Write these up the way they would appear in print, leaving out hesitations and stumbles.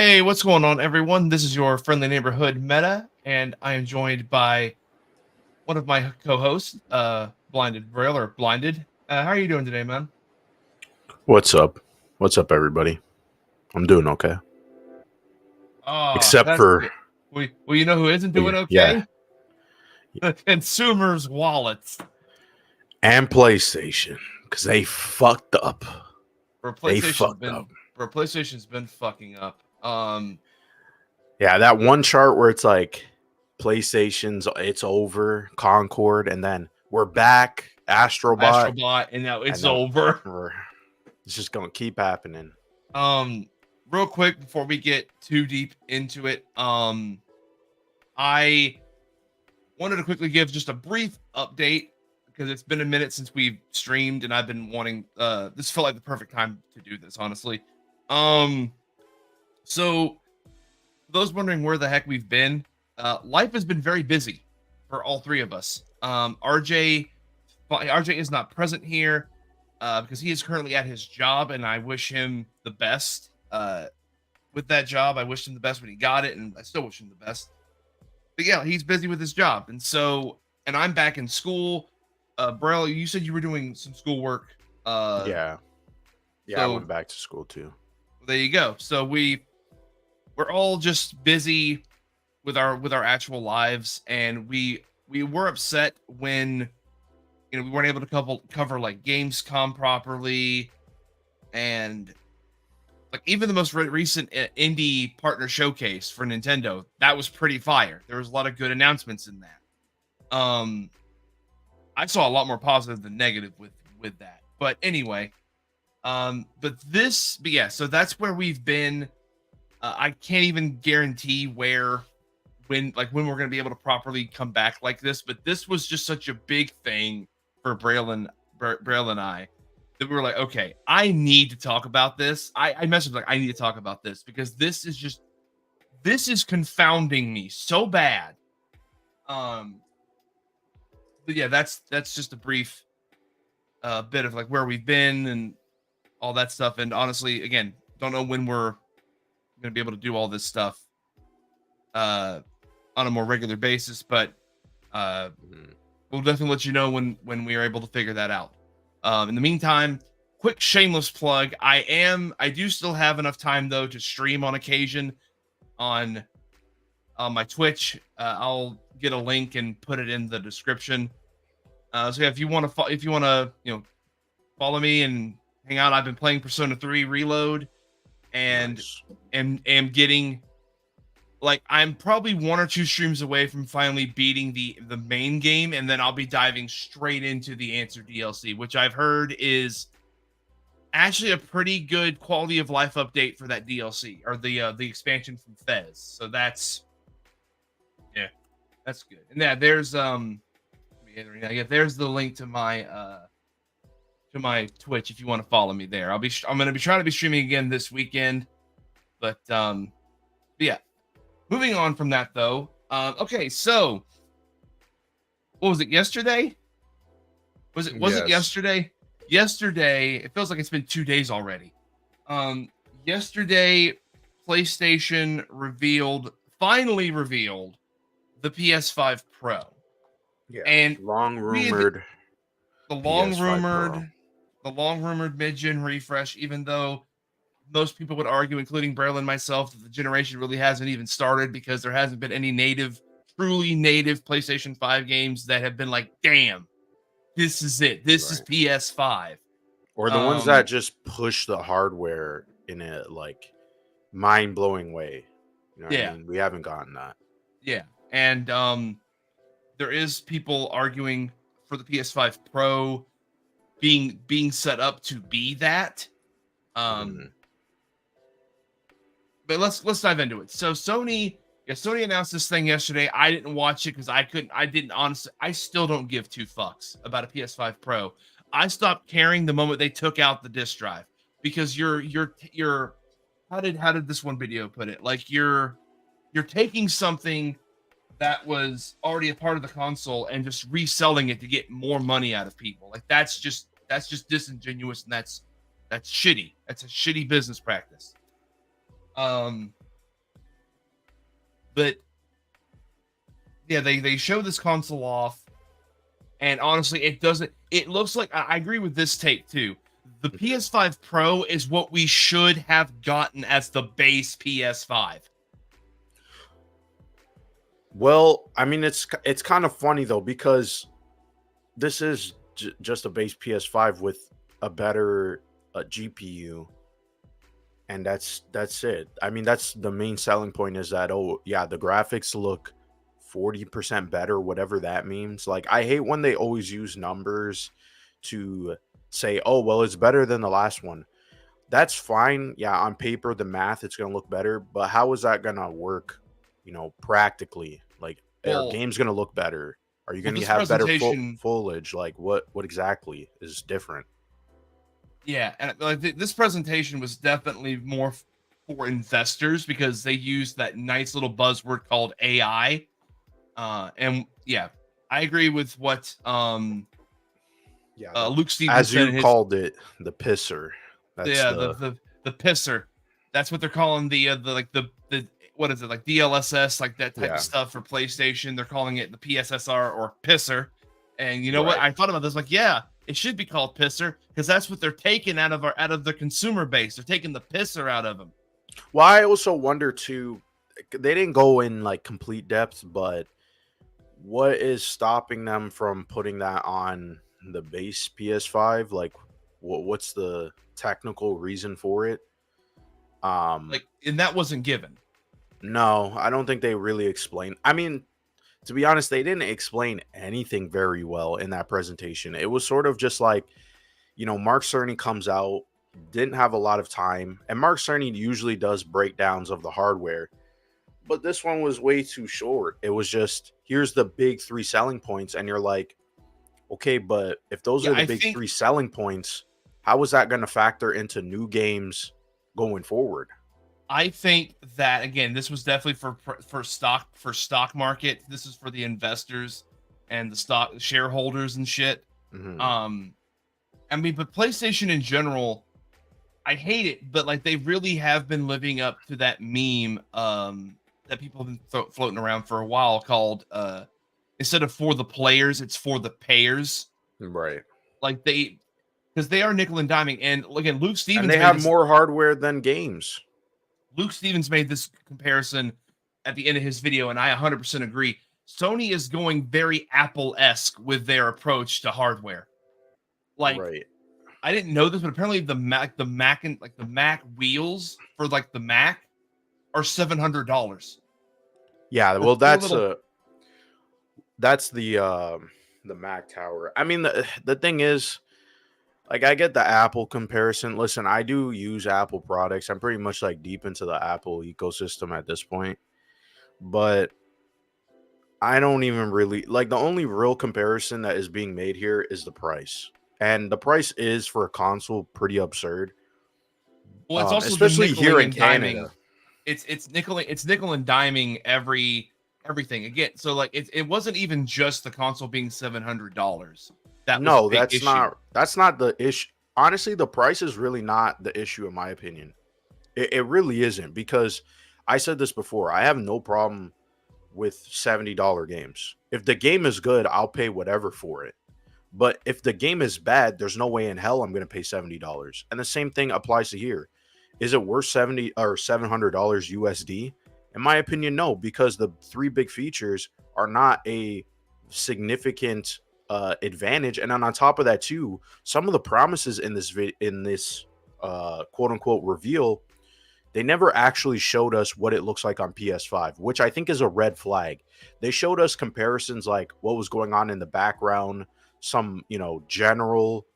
Hey, what's going on, everyone? This is your friendly neighborhood Meta, and I am joined by one of my co-hosts, Blinded Braille or Blinded. How are you doing today, man? What's up? What's up, everybody? I'm doing okay. Oh, Except that's for, good. Well, you know who isn't doing yeah, okay? The consumers' wallets. and PlayStation, because they fucked up. For They PlayStation's fucked up. been for PlayStation's been fucking up. Yeah, that one chart where it's like PlayStation's, it's over, Concord, and then we're back, Astrobot, Astrobot, and now and it's then over. it's just gonna keep happening. Um, Real quick before we get too deep into it, I wanted to quickly give just a brief update because it's been a minute since we've streamed and I've been wanting this felt like the perfect time to do this, honestly. Um so those wondering where the heck we've been, life has been very busy for all three of us. RJ is not present here because he is currently at his job, and I wish him the best with that job. I wished him the best when he got it, and I still wish him the best. But yeah, he's busy with his job, and I'm back in school. Braille, you said you were doing some schoolwork. Yeah, I So went back to school too. there you go. So we're all just busy with our actual lives, and we were upset when we weren't able to cover like Gamescom properly, and like even the most recent indie partner showcase for Nintendo, that was pretty fire. There was a lot of good announcements in that. I saw a lot more positive than negative with that. But anyway, but yeah, so that's where we've been. I can't even guarantee when we're gonna be able to properly come back like this. But this was just such a big thing for Braille and I that we were like, okay, I need to talk about this. I messaged like I need to talk about this because this is confounding me so bad. But yeah, that's just a brief bit of like where we've been and all that stuff. And honestly, again, don't know when we're gonna be able to do all this stuff uh on a more regular basis, but uh we'll definitely let you know when we are able to figure that out. In the meantime, quick shameless plug. I do still have enough time though to stream on occasion on my Twitch. I'll get a link and put it in the description. So yeah, if you want to follow me and hang out, I've been playing Persona 3 Reload and Nice. am getting like I'm probably one or two streams away from finally beating the main game, and then I'll be diving straight into the Answer DLC, which I've heard is actually a pretty good quality of life update for that DLC or the expansion from Fez. So that's that's good. And yeah, there's the link to my Twitch if you want to follow me there. I'm going to be trying to be streaming again this weekend, but yeah. Moving on from that though. Okay, so what was it yesterday? Was it Yes. yesterday? Yesterday, it feels like it's been 2 days already. Yesterday PlayStation finally revealed the PS5 Pro. Yeah, And long rumored the PS5 Pro. long rumored mid-gen refresh, even though most people would argue, including Braille and myself, that the generation really hasn't even started because there hasn't been any truly native PlayStation 5 games that have been like, damn, this is it. This is Right. PS5. Or the ones that just push the hardware in a like mind-blowing way. You know what Yeah. I mean? We haven't gotten that. Yeah. And there is people arguing for the PS5 Pro being set up to be that. But let's dive into it. So Sony announced this thing yesterday. I didn't watch it because I didn't honestly. I still don't give two fucks about a PS5 Pro. I stopped caring the moment they took out the disk drive because you're how did this one video put it? Like you're taking something that was already a part of the console and just reselling it to get more money out of people. Like that's just disingenuous, and that's shitty. That's a shitty business practice. But yeah, they show this console off, and honestly, it doesn't. It looks like I agree with this take too. The PS5 Pro is what we should have gotten as the base PS5. Well, I mean, it's kind of funny though, because this is just a base PS5 with a better GPU, and that's it. I mean, that's the main selling point, is that, oh yeah, the graphics look 40% better, whatever that means. Like, I hate when they always use numbers to say, oh well, it's better than the last one. That's fine. Yeah, on paper, the math, it's gonna look better, but how is that gonna work, practically? Like, are Well, games gonna look better? Are you gonna this have better presentation, foliage? Like, what exactly is different? yeah, and like this presentation was definitely more for investors because they used that nice little buzzword called AI. And yeah, I agree with what Yeah, Luke Stevens as said you in his called it, the pisser. That's yeah the the pisser. That's what they're calling the like the what is it, like DLSS, like that type of yeah, stuff for PlayStation. They're calling it the PSSR or pisser. And you know what? right. I thought about this, like, yeah, it should be called pisser because that's what they're taking out of the consumer base. They're taking the pisser out of them. Well, I also wonder too. They didn't go in like complete depth, but what is stopping them from putting that on the base PS5? Like, what's the technical reason for it? Like, and that wasn't given. No, I don't think they really explained. I mean, to be honest, they didn't explain anything very well in that presentation. It was sort of just like, Mark Cerny comes out, didn't have a lot of time, and Mark Cerny usually does breakdowns of the hardware, but this one was way too short. It was just, here's the big three selling points, and you're like, okay, but if those Yeah, are the I big think three selling points, how is that going to factor into new games going forward? I think that again, this was definitely for stock market. This is for the investors and the stock shareholders and shit. Hmm. Um, I mean, but PlayStation in general, I hate it, but like they really have been living up to that meme that people have been floating around for a while called instead of for the players, it's for the payers. Right. Like because they are nickel and diming. And again, And they have more hardware than games. Luke Stevens made this comparison at the end of his video, and I 100% agree. Sony is going very Apple-esque with their approach to hardware. Like, Right. I didn't know this, but apparently the Mac wheels for like the Mac are $700. Yeah, For well, four little that's the Mac Tower. I mean, the thing is, like, I get the Apple comparison. Listen, I do use Apple products. I'm pretty much like deep into the Apple ecosystem at this point. But I don't even really like, the only real comparison that is being made here is the price. And the price is, for a console, pretty absurd. well, it's also been Especially here nickeling in and diming. Canada. It's nickel and diming everything again. So like it wasn't even just the console being $700. That was a No, big issue. that's not the issue. Honestly, the price is really not the issue in my opinion. It really isn't, because I said this before. I have no problem with $70 games. If the game is good, I'll pay whatever for it. But if the game is bad, there's no way in hell I'm going to pay $70. And the same thing applies to here. Is it worth 70 or $700 USD? In my opinion, no, because the three big features are not a significant advantage. And then on top of that, too, some of the promises in this quote unquote reveal, they never actually showed us what it looks like on PS5, which I think is a red flag. They showed us comparisons like what was going on in the background, some, general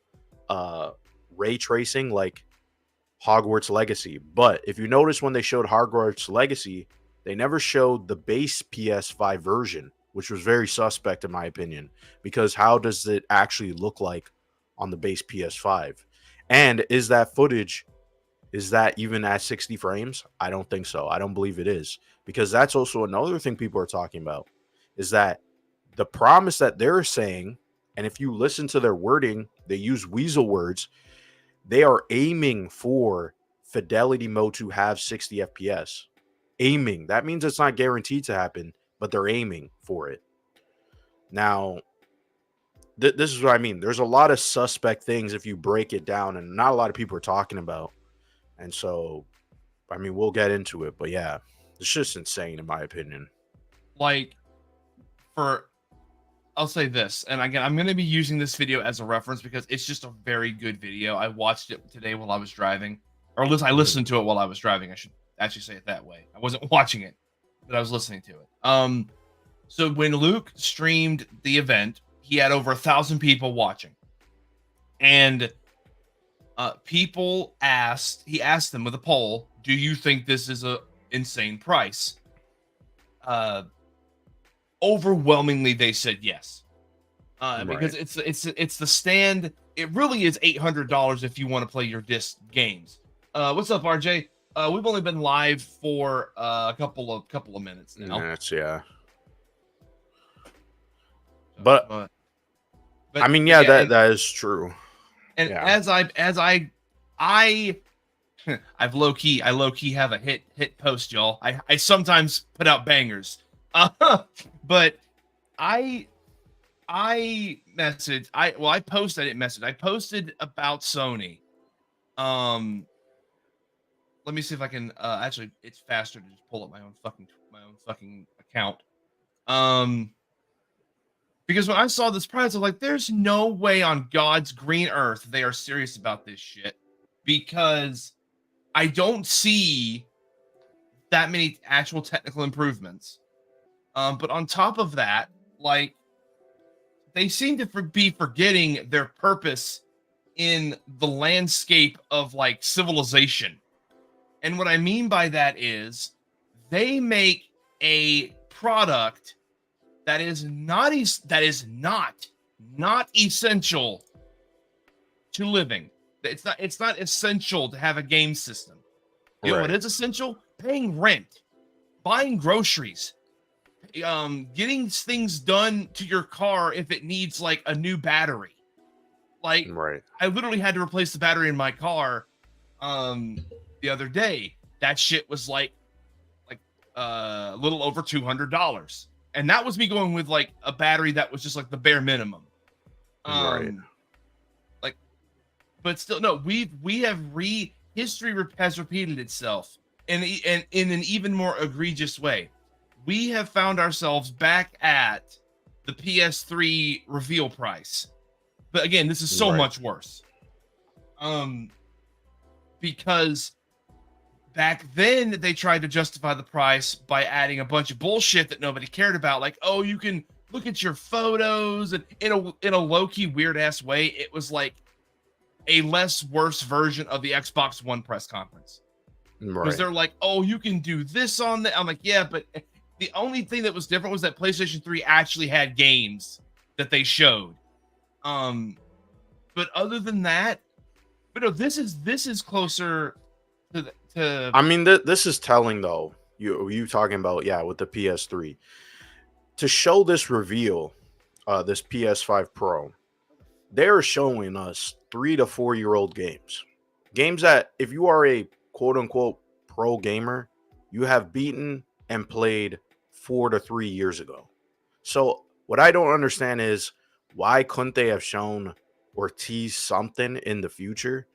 ray tracing like Hogwarts Legacy. But if you notice, when they showed Hogwarts Legacy, they never showed the base PS5 version, which was very suspect in my opinion, because how does it actually look like on the base PS5? And is that footage, is that even at 60 frames? I don't think so. I don't believe it is, because that's also another thing people are talking about, is that the promise that they're saying, and if you listen to their wording, they use weasel words. They are aiming for fidelity mode to have 60 FPS. aiming. That means it's not guaranteed to happen, but they're aiming for it. Now, this is what I mean. There's a lot of suspect things if you break it down, and not a lot of people are talking about. And so, I mean, we'll get into it, but yeah, it's just insane in my opinion. Like, I'll say this, and again, I'm going to be using this video as a reference because it's just a very good video. I watched it today while I was driving, or at least I listened to it while I was driving. I should actually say it that way. I wasn't watching it, but I was listening to it. So when Luke streamed the event, he had over 1,000 people watching, and he asked them with a poll, "Do you think this is a insane price?" Overwhelmingly, they said yes, because it's the stand. It really is $800 if you want to play your disc games. What's up, RJ? We've only been live for a couple of minutes now. Minutes, yeah. But I mean, yeah, that is true. And yeah. I've low key have a hit post, y'all. I sometimes put out bangers. But I posted about Sony. Let me see if I can actually it's faster to just pull up my own fucking account. Because when I saw this price, I was like, there's no way on God's green earth they are serious about this shit, because I don't see that many actual technical improvements. But on top of that, like, they seem to be forgetting their purpose in the landscape of like civilization. And what I mean by that is they make a product that is not essential to living. It's not essential to have a game system. You know what is essential? Paying rent, buying groceries, getting things done to your car if it needs like a new battery. Like, I literally had to replace the battery in my car the other day. That shit was like a little over $200, and that was me going with like a battery that was just like the bare minimum. Like, but still, no, history has repeated itself in an even more egregious way. We have found ourselves back at the PS3 reveal price. But again, this is so much worse. Because back then they tried to justify the price by adding a bunch of bullshit that nobody cared about. Like, oh, you can look at your photos, and in a low-key weird ass way, it was like a worse version of the Xbox One press conference. Because they're like, oh, you can do this on the. I'm like, yeah, but the only thing that was different was that PlayStation 3 actually had games that they showed. But other than that, but no, this is closer to. I mean, this is telling though. You talking about with the PS3 to show this reveal, this PS5 Pro, they're showing us 3 to 4 year old games that if you are a quote unquote pro gamer, you have beaten and played 4 to 3 years ago. So what I don't understand is why couldn't they have shown or teased something in the future?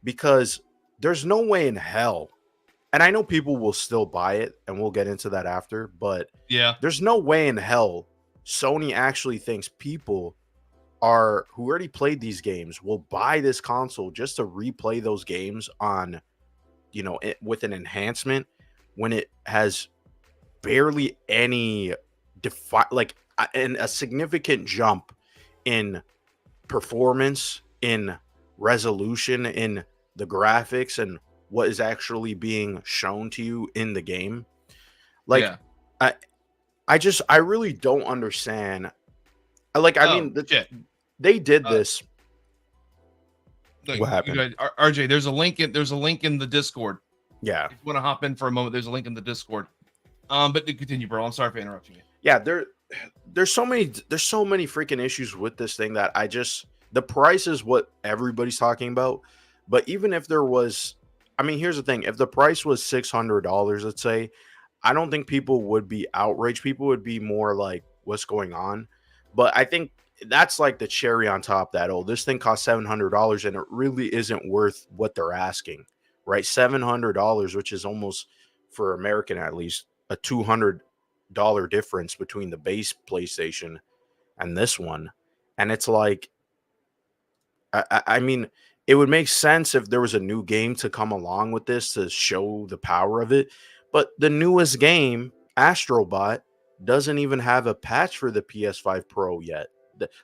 Because there's no way in hell, and I know people will still buy it, and we'll get into that after, but there's no way in hell Sony actually thinks people who already played these games will buy this console just to replay those games on, with an enhancement when it has barely any and a significant jump in performance, in resolution, in the graphics, and what is actually being shown to you in the game. I really don't understand. They did this. What happened? RJ, there's a link in the Discord. Yeah. If you want to hop in for a moment, there's a link in the Discord. But to continue, bro. I'm sorry for interrupting you. Yeah, there's so many freaking issues with this thing that the price is what everybody's talking about. But even if there was, I mean, here's the thing: if the price was $600, let's say, I don't think people would be outraged. People would be more like, what's going on? But I think that's like the cherry on top that, oh, this thing costs $700 and it really isn't worth what they're asking, right? $700, which is almost, for American at least, a $200 difference between the base PlayStation and this one. And it's like, I mean, it would make sense if there was a new game to come along with this to show the power of it. But the newest game, Astrobot, doesn't even have a patch for the PS5 Pro yet.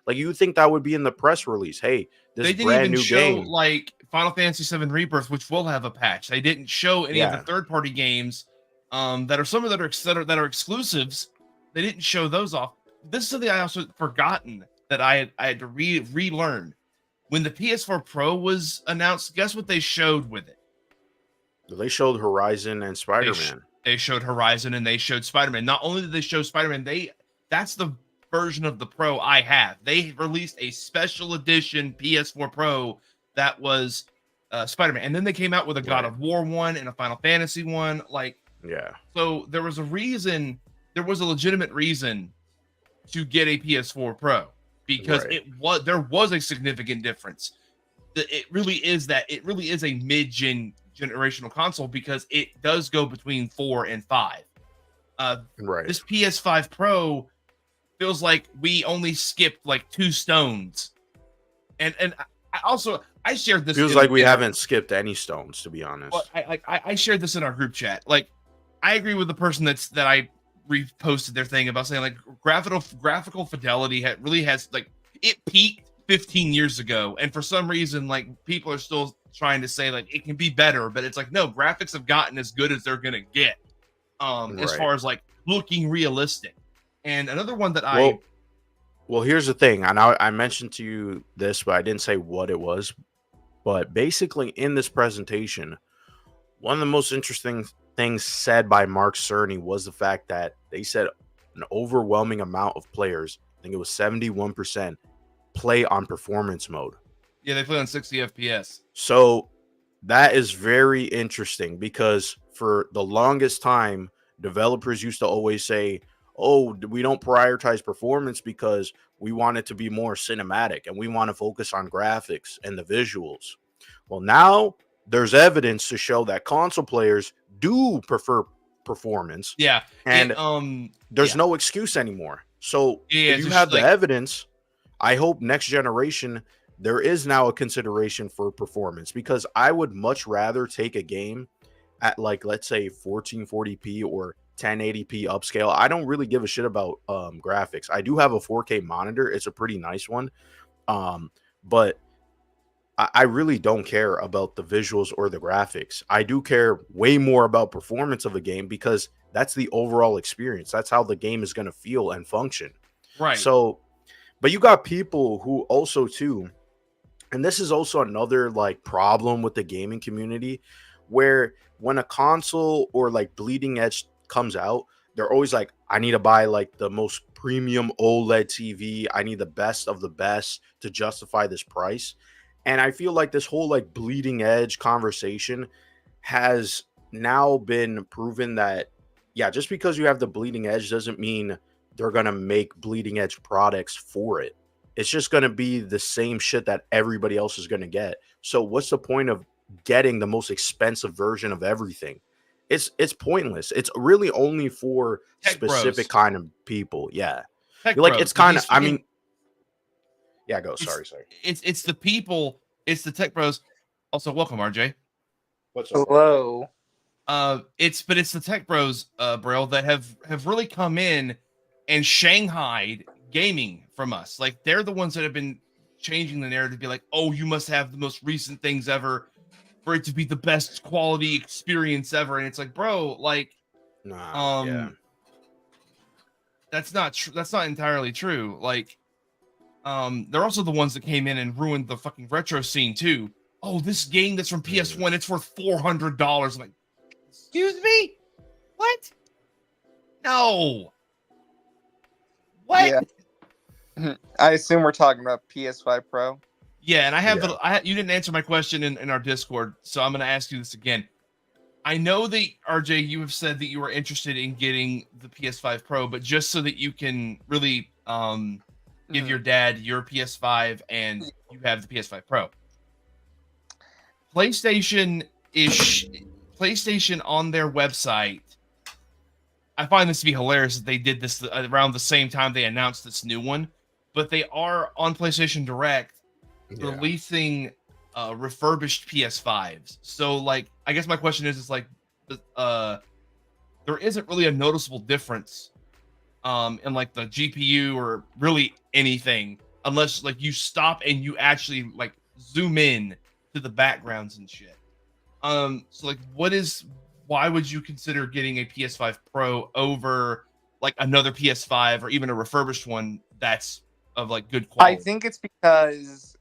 Like, you think that would be in the press release? Hey, this They didn't brand even new show game. like Final Fantasy VII Rebirth, which will have a patch. They didn't show any of the Yeah, third-party games that are some of that are exclusives. They didn't show those off. This is something I also forgotten that I had to relearn. When the PS4 Pro was announced, guess what they showed with it? they showed Horizon and They, Spider-Man. they showed Horizon and they showed Spider-Man. Not only did they show Spider-Man, that's the version of the Pro I have. They released a special edition PS4 Pro that was Spider-Man, and then they came out with a God Right. of War one and a Final Fantasy one. Like, Yeah, so there was a reason, there was a legitimate reason to get a PS4 Pro because right. there was a significant difference. It really is a mid-gen generational console because it does go between 4 and 5. Right. This PS5 Pro feels like we only skipped like 2 stones. And I shared this. Feels like we haven't skipped any stones, to be honest. Well, I shared this in our group chat. Like, I agree with the person that I reposted their thing about saying like graphical fidelity really has, like, it peaked 15 years ago, and for some reason, like, people are still trying to say like it can be better, but it's like, no, graphics have gotten as good as they're gonna get, as Right. far as like looking realistic. And another one that Well, here's the thing. And I mentioned to you this, but I didn't say what it was. But basically, in this presentation, one of the most interesting things said by Mark Cerny was the fact that they said an overwhelming amount of players, I think it was 71%, play on performance mode. they play on 60 FPS. So that is very interesting because for the longest time, developers used to always say, oh, we don't prioritize performance because we want it to be more cinematic and we want to focus on graphics and the visuals. Well, now there's evidence to show that console players do prefer performance, Yeah, and there's yeah. no excuse anymore. So Yeah, if it's you just have the like, evidence, I hope next generation there is now a consideration for performance, because I would much rather take a game at, like, let's say 1440p or 1080p upscale. I don't really give a shit about graphics. I do have a 4K monitor. It's a pretty nice one. But I really don't care about the visuals or the graphics. I do care way more about performance of a game because that's the overall experience. That's how the game is going to feel and function. right. So, but you got people who also too, and this is also another like problem with the gaming community, where when a console or like bleeding edge comes out, they're always like, I need to buy like the most premium OLED TV. I need the best of the best to justify this price. And I feel like this whole like bleeding edge conversation has now been proven that, yeah, just because you have the bleeding edge doesn't mean they're going to make bleeding edge products for it. It's just going to be the same shit that everybody else is going to get. So what's the point of getting the most expensive version of everything? It's pointless. It's really only for Tech specific bros. kind of people. Yeah. Tech Like, bros, it's kind of, these I freaking- mean, yeah, go. It's- Sorry. It's the people, it's the tech bros. Also, welcome, RJ. What's up? Hello. It's the tech bros, Braille, that have really come in and shanghaied gaming from us. Like, they're the ones that have been changing the narrative, be like, oh, you must have the most recent things ever for it to be the best quality experience ever. And it's like, bro, like, Nah, yeah. that's not entirely true. Like, they're also the ones that came in and ruined the fucking retro scene too. Oh, this game that's from PS1, it's worth $400. I'm like, excuse me? What? No. What? Yeah. I assume we're talking about PS5 Pro. Yeah, and I have Yeah. you didn't answer my question in our Discord, so I'm gonna ask you this again. I know that RJ, you have said that you are interested in getting the PS5 Pro, but just so that you can really give your dad your PS5 and you have the PS5 Pro. PlayStation on their website. I find this to be hilarious that they did this around the same time they announced this new one, but they are on PlayStation Direct releasing refurbished PS5s. So like, I guess my question is like, there isn't really a noticeable difference in like the GPU or really anything unless like you stop and you actually like zoom in to the backgrounds and shit. So like, why would you consider getting a PS5 Pro over like another PS5 or even a refurbished one that's of like good quality? I think it's because,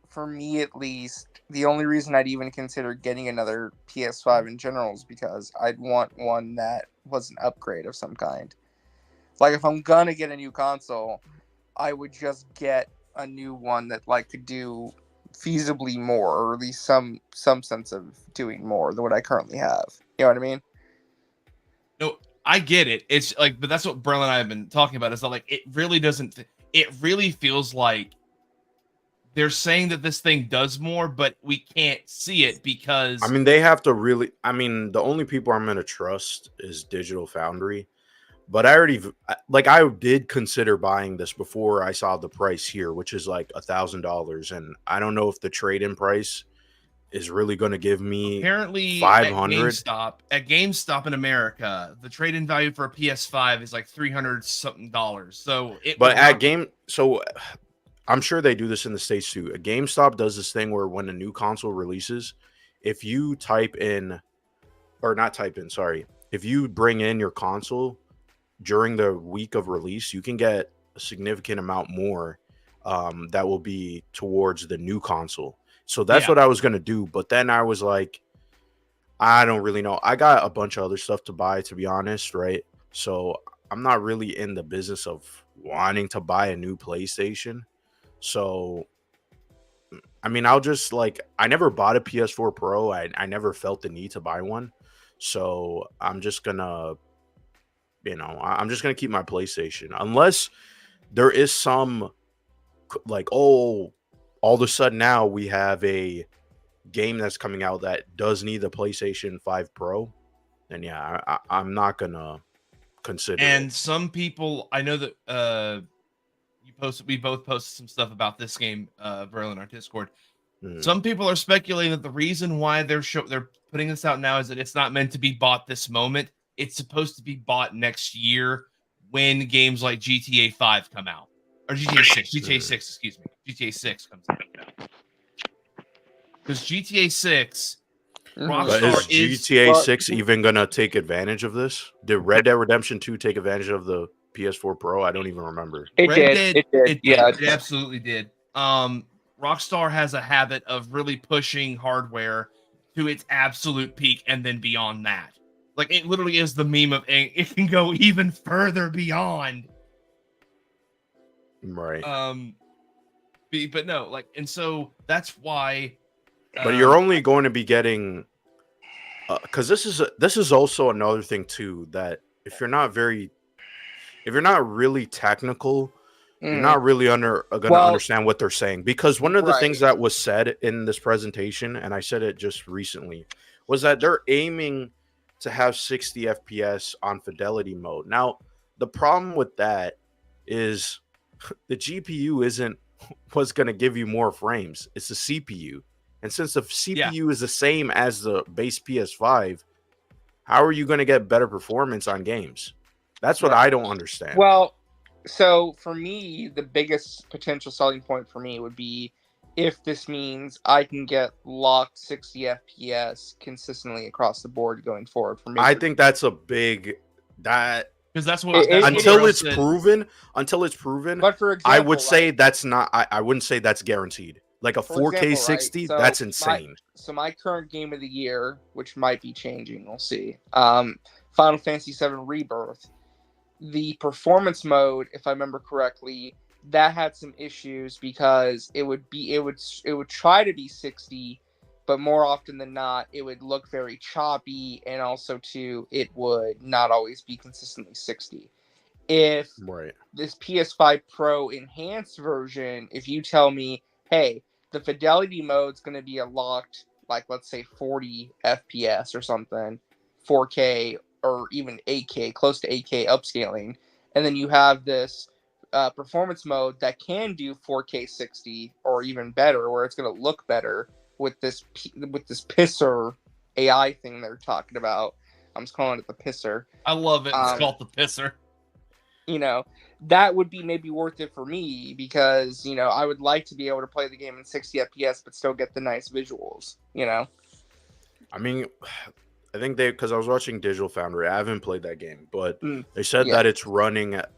for me at least, the only reason I'd even consider getting another PS5 in general is because I'd want one that was an upgrade of some kind. Like, if I'm gonna get a new console, I would just get a new one that like could do feasibly more, or at least some sense of doing more than what I currently have. You know what I mean? No, I get it. It's like, but that's what Brill and I have been talking about. Is that like, it really doesn't. It really feels like they're saying that this thing does more, but we can't see it because. I mean, they have to really. I mean, the only people I'm going to trust is Digital Foundry. But I did consider buying this before I saw the price here, which is like $1,000, and I don't know if the trade-in price is really going to give me apparently 500. At GameStop in America, the trade-in value for a PS5 is like $300 something. So I'm sure they do this in the States too. A GameStop does this thing where when a new console releases, if you if you bring in your console during the week of release, you can get a significant amount more that will be towards the new console. So that's what I was going to do. But then I was like, I don't really know. I got a bunch of other stuff to buy, to be honest, right? So I'm not really in the business of wanting to buy a new PlayStation. So, I mean, I'll just like, I never bought a PS4 Pro. I never felt the need to buy one. So I'm just going to, I'm just going to keep my PlayStation unless there is some like, oh, all of a sudden now we have a game that's coming out that does need the PlayStation 5 Pro. Then yeah, I'm not going to consider and it. Some people, I know that we both posted some stuff about this game, Brill, in our Discord. Some people are speculating that the reason why they're putting this out now is that it's not meant to be bought this moment. It's supposed to be bought next year when games like GTA 5 come out. Or GTA 6, excuse me. GTA 6 comes out. Because GTA 6, Rockstar is GTA 6 even going to take advantage of this? Did Red Dead Redemption 2 take advantage of the PS4 Pro? I don't even remember. It did. It absolutely did. Rockstar has a habit of really pushing hardware to its absolute peak and then beyond that. Like, it literally is the meme of it can go even further beyond. Right. But no, like, and so that's why. But you're only going to be getting, because this is also another thing too, that if you're not really technical, you're not really understand what they're saying. Because one of the things that was said in this presentation, and I said it just recently, was that they're aiming to have 60 FPS on fidelity mode. Now, the problem with that is the GPU isn't what's going to give you more frames. It's the CPU. And since the CPU is the same as the base PS5, how are you going to get better performance on games? That's what I don't understand. Well, so for me, the biggest potential selling point for me would be if this means I can get locked 60 FPS consistently across the board going forward. For me, I think that's a big because that's what until it's proven. But for example, I would say that's not. I wouldn't say that's guaranteed. Like a 4K 60, so that's insane. My current game of the year, which might be changing, we'll see. Final Fantasy VII Rebirth. The performance mode, if I remember correctly, that had some issues because it would try to be 60, but more often than not, it would look very choppy, and also too, it would not always be consistently 60. If Right. this PS5 Pro enhanced version, if you tell me, hey, the fidelity mode's going to be unlocked, like let's say 40 FPS or something, 4K or even 8K, close to 8K upscaling, and then you have this performance mode that can do 4K 60 or even better, where it's going to look better with this pisser AI thing they're talking about. I'm just calling it the pisser. I love it. It's called the pisser. You know, that would be maybe worth it for me, because, you know, I would like to be able to play the game in 60 FPS but still get the nice visuals, you know? I mean, I think because I was watching Digital Foundry. I haven't played that game, but they said Yeah. that it's running at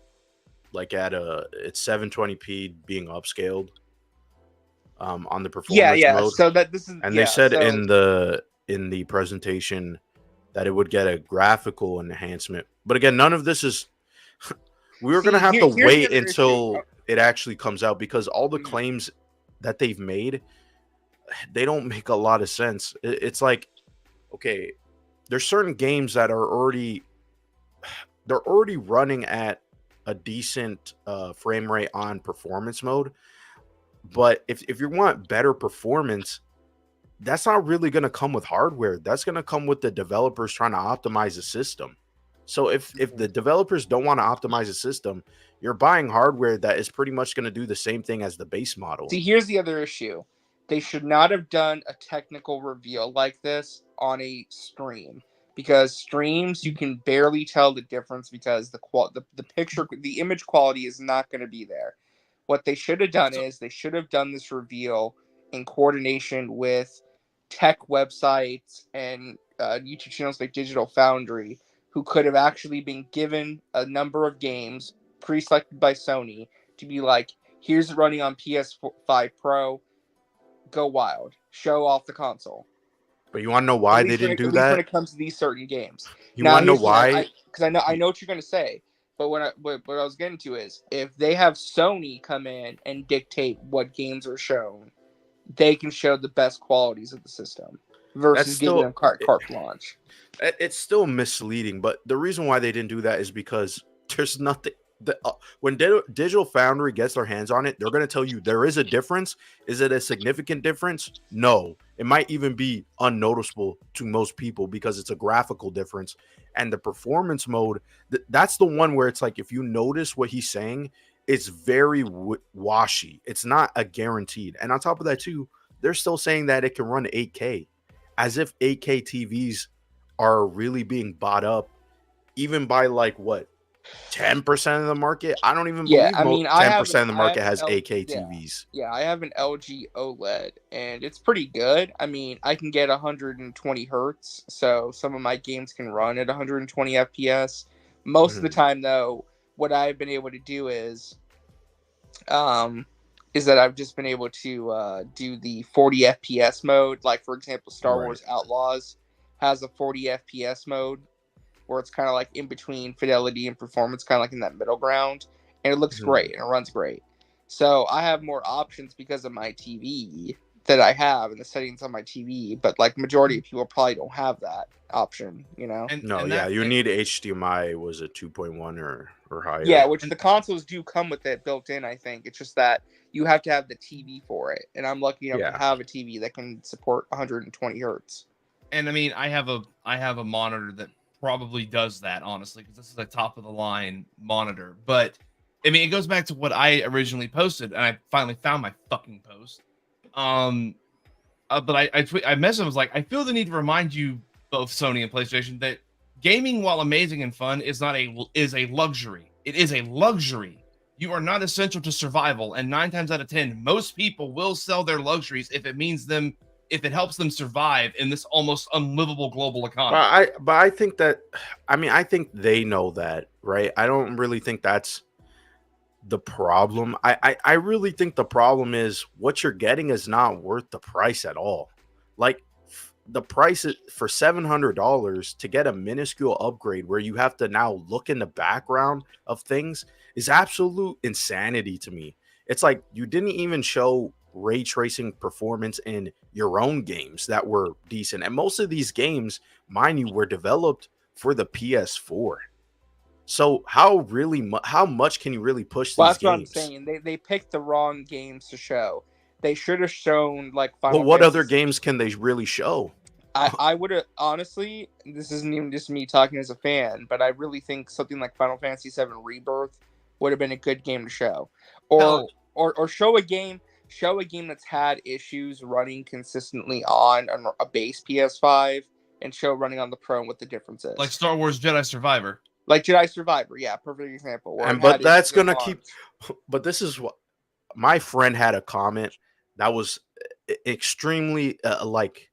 it's 720p being upscaled on the performance mode. So that this is, And they said in the presentation that it would get a graphical enhancement. But again, none of this is we were going to have to wait until it actually comes out, because all the claims that they've made, they don't make a lot of sense. It's like, okay, there's certain games that are already running at a decent frame rate on performance mode. But if you want better performance, that's not really going to come with hardware. That's going to come with the developers trying to optimize the system. So if the developers don't want to optimize the system, you're buying hardware that is pretty much going to do the same thing as the base model. See, here's the other issue. They should not have done a technical reveal like this on a stream, because streams you can barely tell the difference, because the image quality is not going to be there. What they should have done is they should have done this reveal in coordination with tech websites and YouTube channels like Digital Foundry, who could have actually been given a number of games pre-selected by Sony to be like, here's running on PS5 Pro, go wild, show off the console. But you want to know why they didn't do that? At least when it comes to these certain games. You want to know why? Because I know what you're going to say. But what I was getting to is, if they have Sony come in and dictate what games are shown, they can show the best qualities of the system versus giving them carte blanche. It's still misleading, but the reason why they didn't do that is because there's nothing. When Digital Foundry gets their hands on it, they're going to tell you there is a difference. Is it a significant difference? No. It might even be unnoticeable to most people because it's a graphical difference. And the performance mode, that's the one where it's like, if you notice what he's saying, it's very washy. It's not a guaranteed. And on top of that, too, they're still saying that it can run 8K, as if 8K TVs are really being bought up, even by like what? 10% of the market. I don't even believe 10% of the market has 8K TVs. Yeah, I have an LG OLED and it's pretty good. I mean, I can get 120 hertz, so some of my games can run at 120 FPS. Most of the time, though, what I've been able to do is that I've just been able to do the 40 FPS mode. Like, for example, Star Wars Outlaws has a 40 FPS mode, where it's kind of like in between fidelity and performance, kind of like in that middle ground. And it looks great and it runs great. So I have more options because of my TV that I have and the settings on my TV. But like majority of people probably don't have that option, you know? You need HDMI, was it 2.1 or higher? Yeah, which the consoles do come with it built in, I think. It's just that you have to have the TV for it. And I'm lucky enough to have a TV that can support 120 hertz. And I mean, I have a monitor that probably does that, honestly, because this is a top of the line monitor. But I mean, it goes back to what I originally posted, and I finally found my fucking post. But I messaged him, was like, I feel the need to remind you, both Sony and PlayStation, that gaming, while amazing and fun, is a luxury. It is a luxury. You are not essential to survival, and 9 times out of 10, most people will sell their luxuries if it helps them survive in this almost unlivable global economy. But I think that, I think they know that, right? I don't really think that's the problem. I really think the problem is what you're getting is not worth the price at all. Like, the price for $700 to get a minuscule upgrade where you have to now look in the background of things is absolute insanity to me. It's like you didn't even show ray tracing performance in your own games that were decent. And most of these games, mind you, were developed for the PS4. So how much can you really push Well, these that's what I'm games? saying. They picked the wrong games to show. They should have shown like But Final what other Fantasy. games can they really show? I would have honestly. This isn't even just me talking as a fan, but I really think something like Final Fantasy VII Rebirth would have been a good game to show, Hell, or show a game. Show a game that's had issues running consistently on a base PS5 and show running on the Pro and what the difference like is. Star Wars Jedi Survivor. Like Jedi Survivor, yeah, perfect example. Where it And had but that's issues at gonna keep. launch. But this is what my friend had a comment that was extremely like.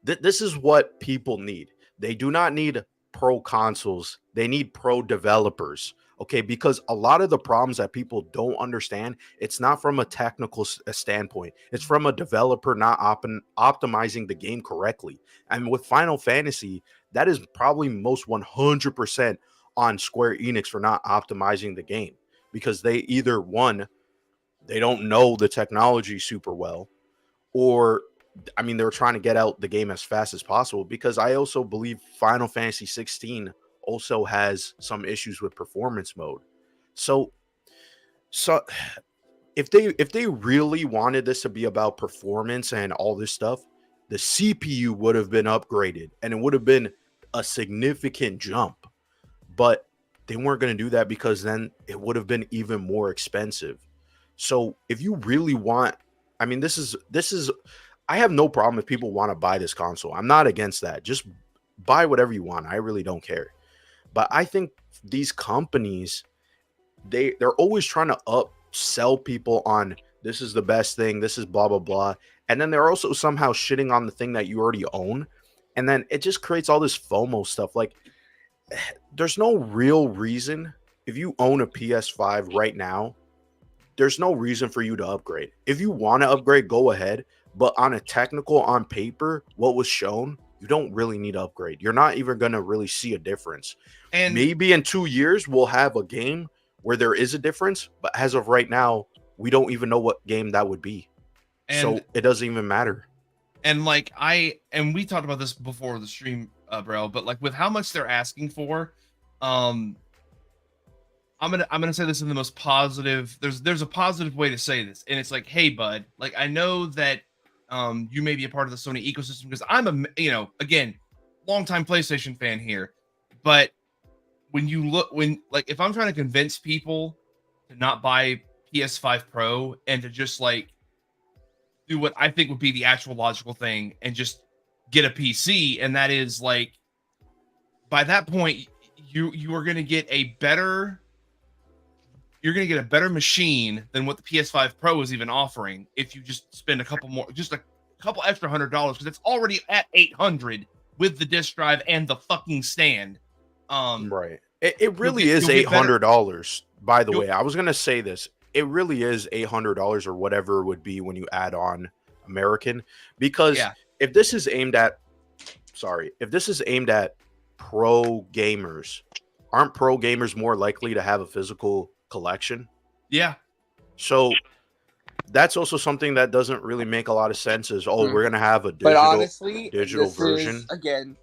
This is what people need. They do not need pro consoles. They need pro developers. Okay, because a lot of the problems that people don't understand, it's not from a technical standpoint. It's from a developer not optimizing the game correctly. And with Final Fantasy, that is probably most 100% on Square Enix for not optimizing the game, because they either one, they don't know the technology super well, or I mean, they're trying to get out the game as fast as possible, because I also believe Final Fantasy 16 also has some issues with performance mode. So if they really wanted this to be about performance and all this stuff, the CPU would have been upgraded and it would have been a significant jump. But they weren't going to do that, because then it would have been even more expensive. So if you really want, I mean, this is I have no problem if people want to buy this console. I'm not against that. Just buy whatever you want. I really don't care. But I think these companies, they're always trying to upsell people on this is the best thing, this is blah blah blah. And then they're also somehow shitting on the thing that you already own. And then it just creates all this FOMO stuff. Like, there's no real reason, if you own a PS5 right now, there's no reason for you to upgrade. If you want to upgrade, go ahead. But on a technical, on paper, what was shown, you don't really need to upgrade. You're not even going to really see a difference. And Maybe in 2 years, we'll have a game where there is a difference. But as of right now, we don't even know what game that would be. So and it doesn't even matter. and like we talked about this before the stream, bro, but like with how much they're asking for, I'm gonna say this in the most positive. There's a positive way to say this, and it's like, hey, bud, like I know that you may be a part of the Sony ecosystem, because I'm again, longtime PlayStation fan here, but if I'm trying to convince people to not buy PS5 Pro and to just like do what I think would be the actual logical thing and just get a PC, and that is like, by that point you are going to get a better machine than what the PS5 Pro is even offering if you just spend a couple extra $100, because it's already at $800 with the disc drive and the fucking stand. Right. It really you'll is get better- $800. By the you'll- way, I was gonna say this. It really is $800 or whatever it would be when you add on American. Because Yeah. if this is aimed at pro gamers, aren't pro gamers more likely to have a physical collection? Yeah. So that's also something that doesn't really make a lot of sense. Is we're gonna have a But digital honestly, this version.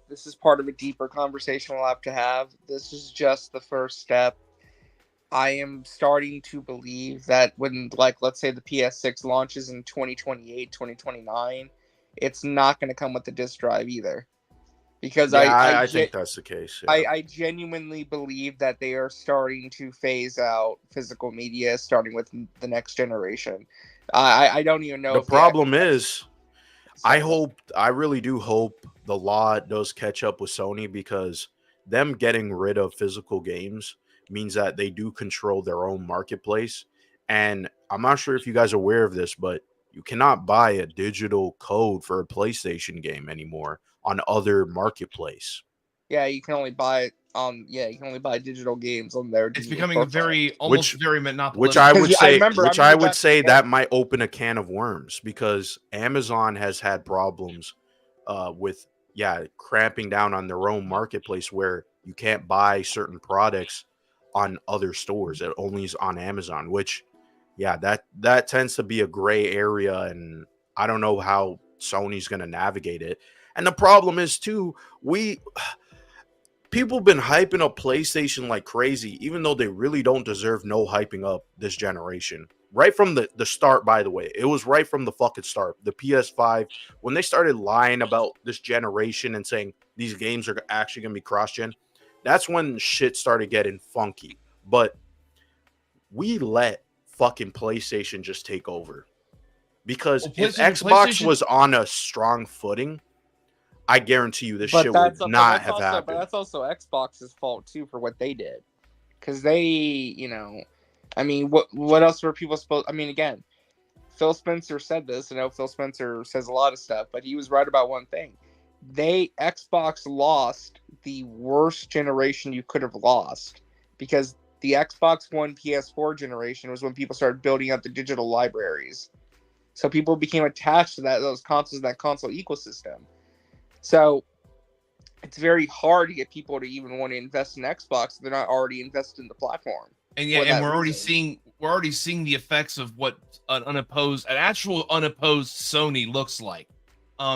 This is part of a deeper conversation we'll have to have. This is just the first step. I am starting to believe that when, like, let's say the PS6 launches in 2028, 2029, it's not going to come with the disc drive either. Because I think that's the case. Yeah. I genuinely believe that they are starting to phase out physical media, starting with the next generation. I don't even know. The if problem is, I So- really do hope the law does catch up with Sony, because them getting rid of physical games means that they do control their own marketplace. And I'm not sure if you guys are aware of this, but you cannot buy a digital code for a PlayStation game anymore on other marketplace. Yeah, you can only buy digital games on their It's digital becoming a storefront. very monopolistic. Which I would say, remember that might open a can of worms, because Amazon has had problems with cramping down on their own marketplace, where you can't buy certain products on other stores. It only is on Amazon, which yeah, that tends to be a gray area, and I don't know how Sony's going to navigate it. And the problem is too, we people been hyping up PlayStation like crazy, even though they really don't deserve no hyping up this generation. Right from the start, by the way, it was right from the fucking start. The PS5, when they started lying about this generation and saying these games are actually going to be cross-gen, that's when shit started getting funky. But we let fucking PlayStation just take over. Because Well, if PlayStation Xbox was on a strong footing, I guarantee you this But shit would that's not have But happened. that's also Xbox's fault too for what they did, because they, I mean, what else were people supposed? I mean, again, Phil Spencer said this. I know Phil Spencer says a lot of stuff, but he was right about one thing. Xbox lost the worst generation you could have lost, because the Xbox One PS4 generation was when people started building up the digital libraries. So people became attached to those consoles, that console ecosystem. So it's very hard to get people to even want to invest in Xbox if they're not already invested in the platform. And yeah, and we're already seeing the effects of what an actual unopposed Sony looks like.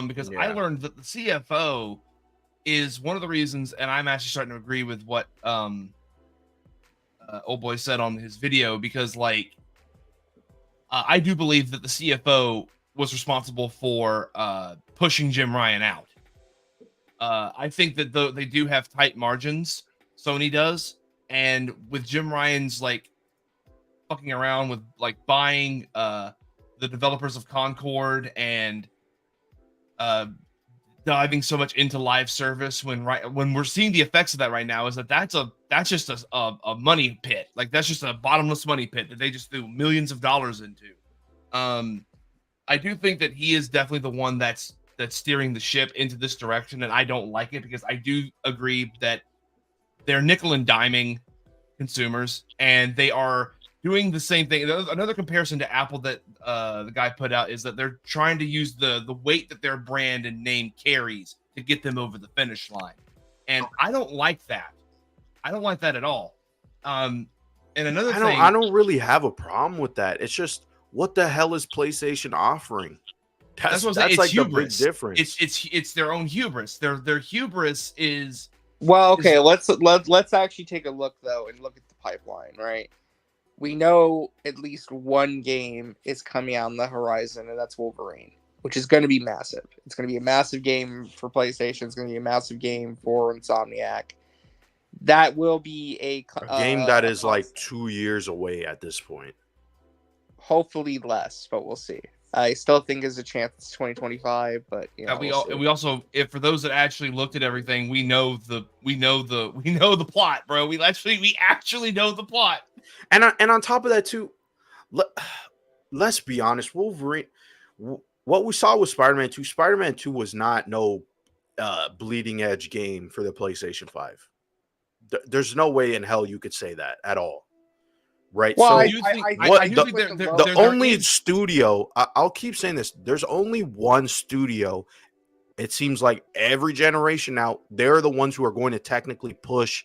Because I learned that the CFO is one of the reasons, and I'm actually starting to agree with what old boy said on his video, because like I do believe that the CFO was responsible for pushing Jim Ryan out. I think that they do have tight margins, Sony does, and with Jim Ryan's like fucking around with like buying the developers of Concord and diving so much into live service, when we're seeing the effects of that right now, is that's just a money pit. Like that's just a bottomless money pit that they just threw millions of dollars into. I do think that he is definitely the one that's steering the ship into this direction, and I don't like it, because I do agree that they're nickel and diming consumers, and they are doing the same thing. Another comparison to Apple that the guy put out is that they're trying to use the weight that their brand and name carries to get them over the finish line, and I don't like that. I don't like that at all. And another thing, I don't really have a problem with that. It's just, what the hell is PlayStation offering? That's what I'm saying. It's like hubris. The big difference. It's their own hubris. Their hubris is, well, okay. Let's actually take a look though, and look at the pipeline. Right, we know at least one game is coming out on the horizon, and that's Wolverine, which is going to be massive. It's going to be a massive game for PlayStation. It's going to be a massive game for Insomniac. That will be a game that is like 2 years away at this point. Hopefully less, but we'll see. I still think there's a chance it's 2025, but we also, if for those that actually looked at everything, we know the plot, bro. We actually know the plot. And on top of that too, let's be honest, Wolverine. What we saw with Spider-Man 2, Spider-Man 2 was not no bleeding edge game for the PlayStation 5. There's no way in hell you could say that at all. Right. Well, so the only studio, I'll keep saying this, there's only one studio, it seems like every generation now, they're the ones who are going to technically push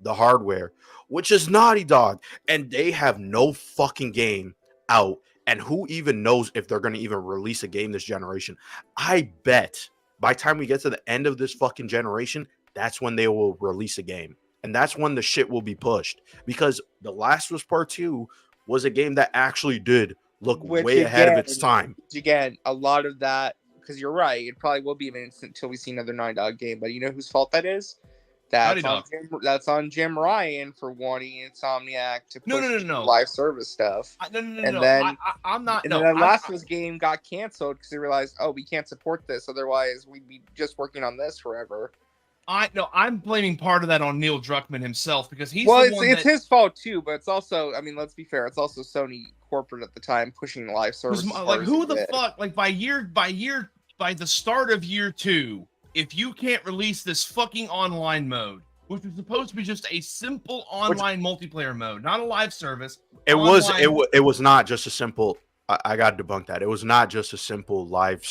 the hardware, which is Naughty Dog, and they have no fucking game out. And who even knows if they're going to even release a game this generation? I bet by the time we get to the end of this fucking generation, that's when they will release a game. And that's when the shit will be pushed, because The Last of Us Part 2 was a game that actually did look way ahead of its time. Again, a lot of that, because you're right, it probably will be an instant until we see another Naughty Dog game. But you know whose fault that is? That's on Jim Ryan for wanting Insomniac to push live service stuff. I'm not. And then the Last of Us game got canceled because they realized, we can't support this. Otherwise, we'd be just working on this forever. I'm blaming part of that on Neil Druckmann himself, because he's it's his fault too, but it's also, I mean, let's be fair, it's also Sony corporate at the time pushing live service. Like, who the fuck? Like, by the start of year 2, if you can't release this fucking online mode, which was supposed to be just a simple online multiplayer mode, not a live service. It was not just a simple. I got to debunk that. It was not just a simple live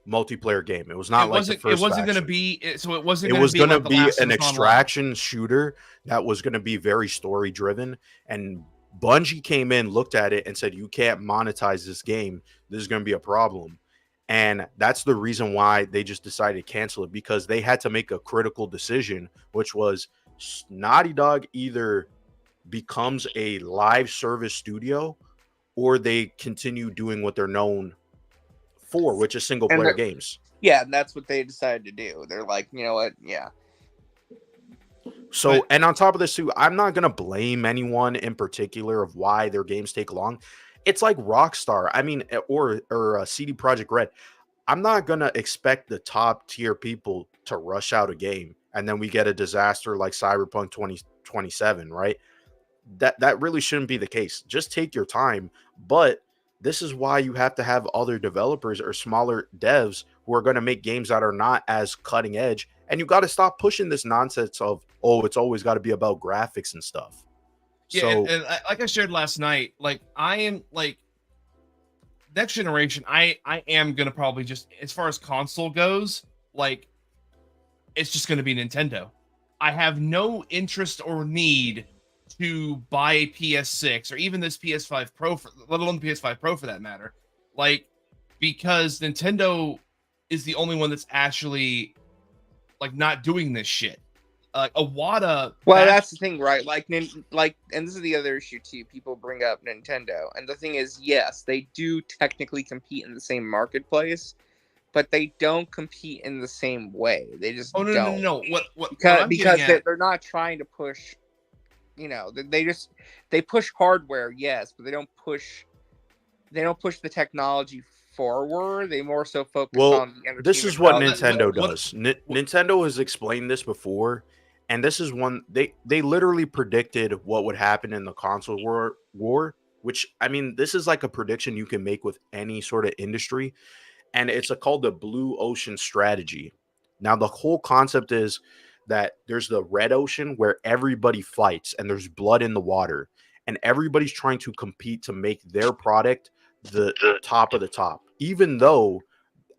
multiplayer game. It was not like the first. It wasn't going to be. So it wasn't. It was going to be an extraction shooter that was going to be very story driven and Bungie came in, looked at it, and said, "You can't monetize this game. This is going to be a problem." And that's the reason why they just decided to cancel it, because they had to make a critical decision, which was Naughty Dog either becomes a live service studio or they continue doing what they're known for, which is single player games. Yeah, and that's what they decided to do. They're like, you know what? Yeah. So, and on top of this too, I'm not gonna blame anyone in particular of why their games take long. It's like Rockstar, I mean, or CD Projekt Red. I'm not gonna expect the top tier people to rush out a game and then we get a disaster like Cyberpunk 2077, right? That really shouldn't be the case. Just take your time. But this is why you have to have other developers or smaller devs who are going to make games that are not as cutting edge. And you got to stop pushing this nonsense of, oh, it's always got to be about graphics and stuff. Yeah, so and like I shared last night, like I am like next generation, I am gonna probably just, as far as console goes, like it's just gonna be Nintendo. I have no interest or need to buy a PS6 or even this PS5 Pro, let alone the PS5 Pro for that matter, like because Nintendo is the only one that's actually like not doing this shit. Iwata. Well, that's the thing, right? Like, and this is the other issue too. People bring up Nintendo, and the thing is, yes, they do technically compete in the same marketplace, but they don't compete in the same way. They just don't. No. What because they're not trying to push. You know, they push hardware, yes, but they don't push the technology forward. They more so focus on the entertainment. This is what Nintendo does. Nintendo has explained this before, and this is one they literally predicted what would happen in the console war, which, I mean, this is like a prediction you can make with any sort of industry, and it's called the blue ocean strategy. Now, the whole concept is that there's the red ocean where everybody fights and there's blood in the water, and everybody's trying to compete to make their product the top of the top, even though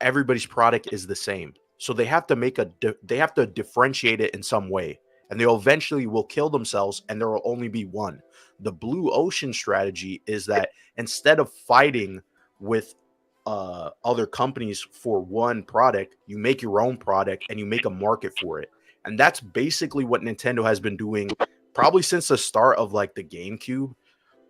everybody's product is the same. So they have to they have to differentiate it in some way, and they'll eventually will kill themselves, and there will only be one. The blue ocean strategy is that instead of fighting with other companies for one product, you make your own product and you make a market for it. And that's basically what Nintendo has been doing probably since the start of like the GameCube,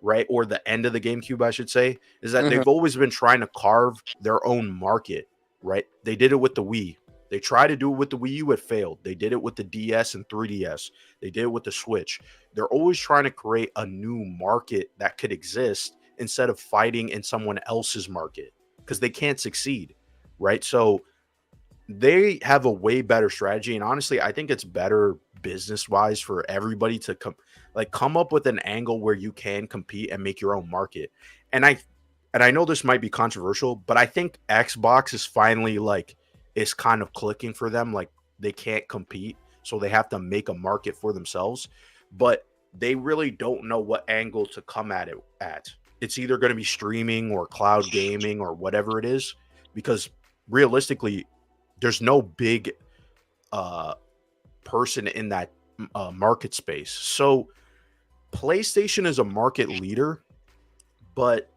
right? Or the end of the GameCube, I should say, is that they've always been trying to carve their own market, right? They did it with the Wii. They tried to do it with the Wii U, it failed. They did it with the DS and 3DS. They did it with the Switch. They're always trying to create a new market that could exist instead of fighting in someone else's market, because they can't succeed, right? So they have a way better strategy, and honestly, I think it's better business-wise for everybody to come up with an angle where you can compete and make your own market. And I know this might be controversial, but I think Xbox is finally is kind of clicking for them. Like, they can't compete, so they have to make a market for themselves, but they really don't know what angle to come at it at. It's either going to be streaming or cloud gaming or whatever it is, because realistically, there's no big person in that market space. So PlayStation is a market leader, but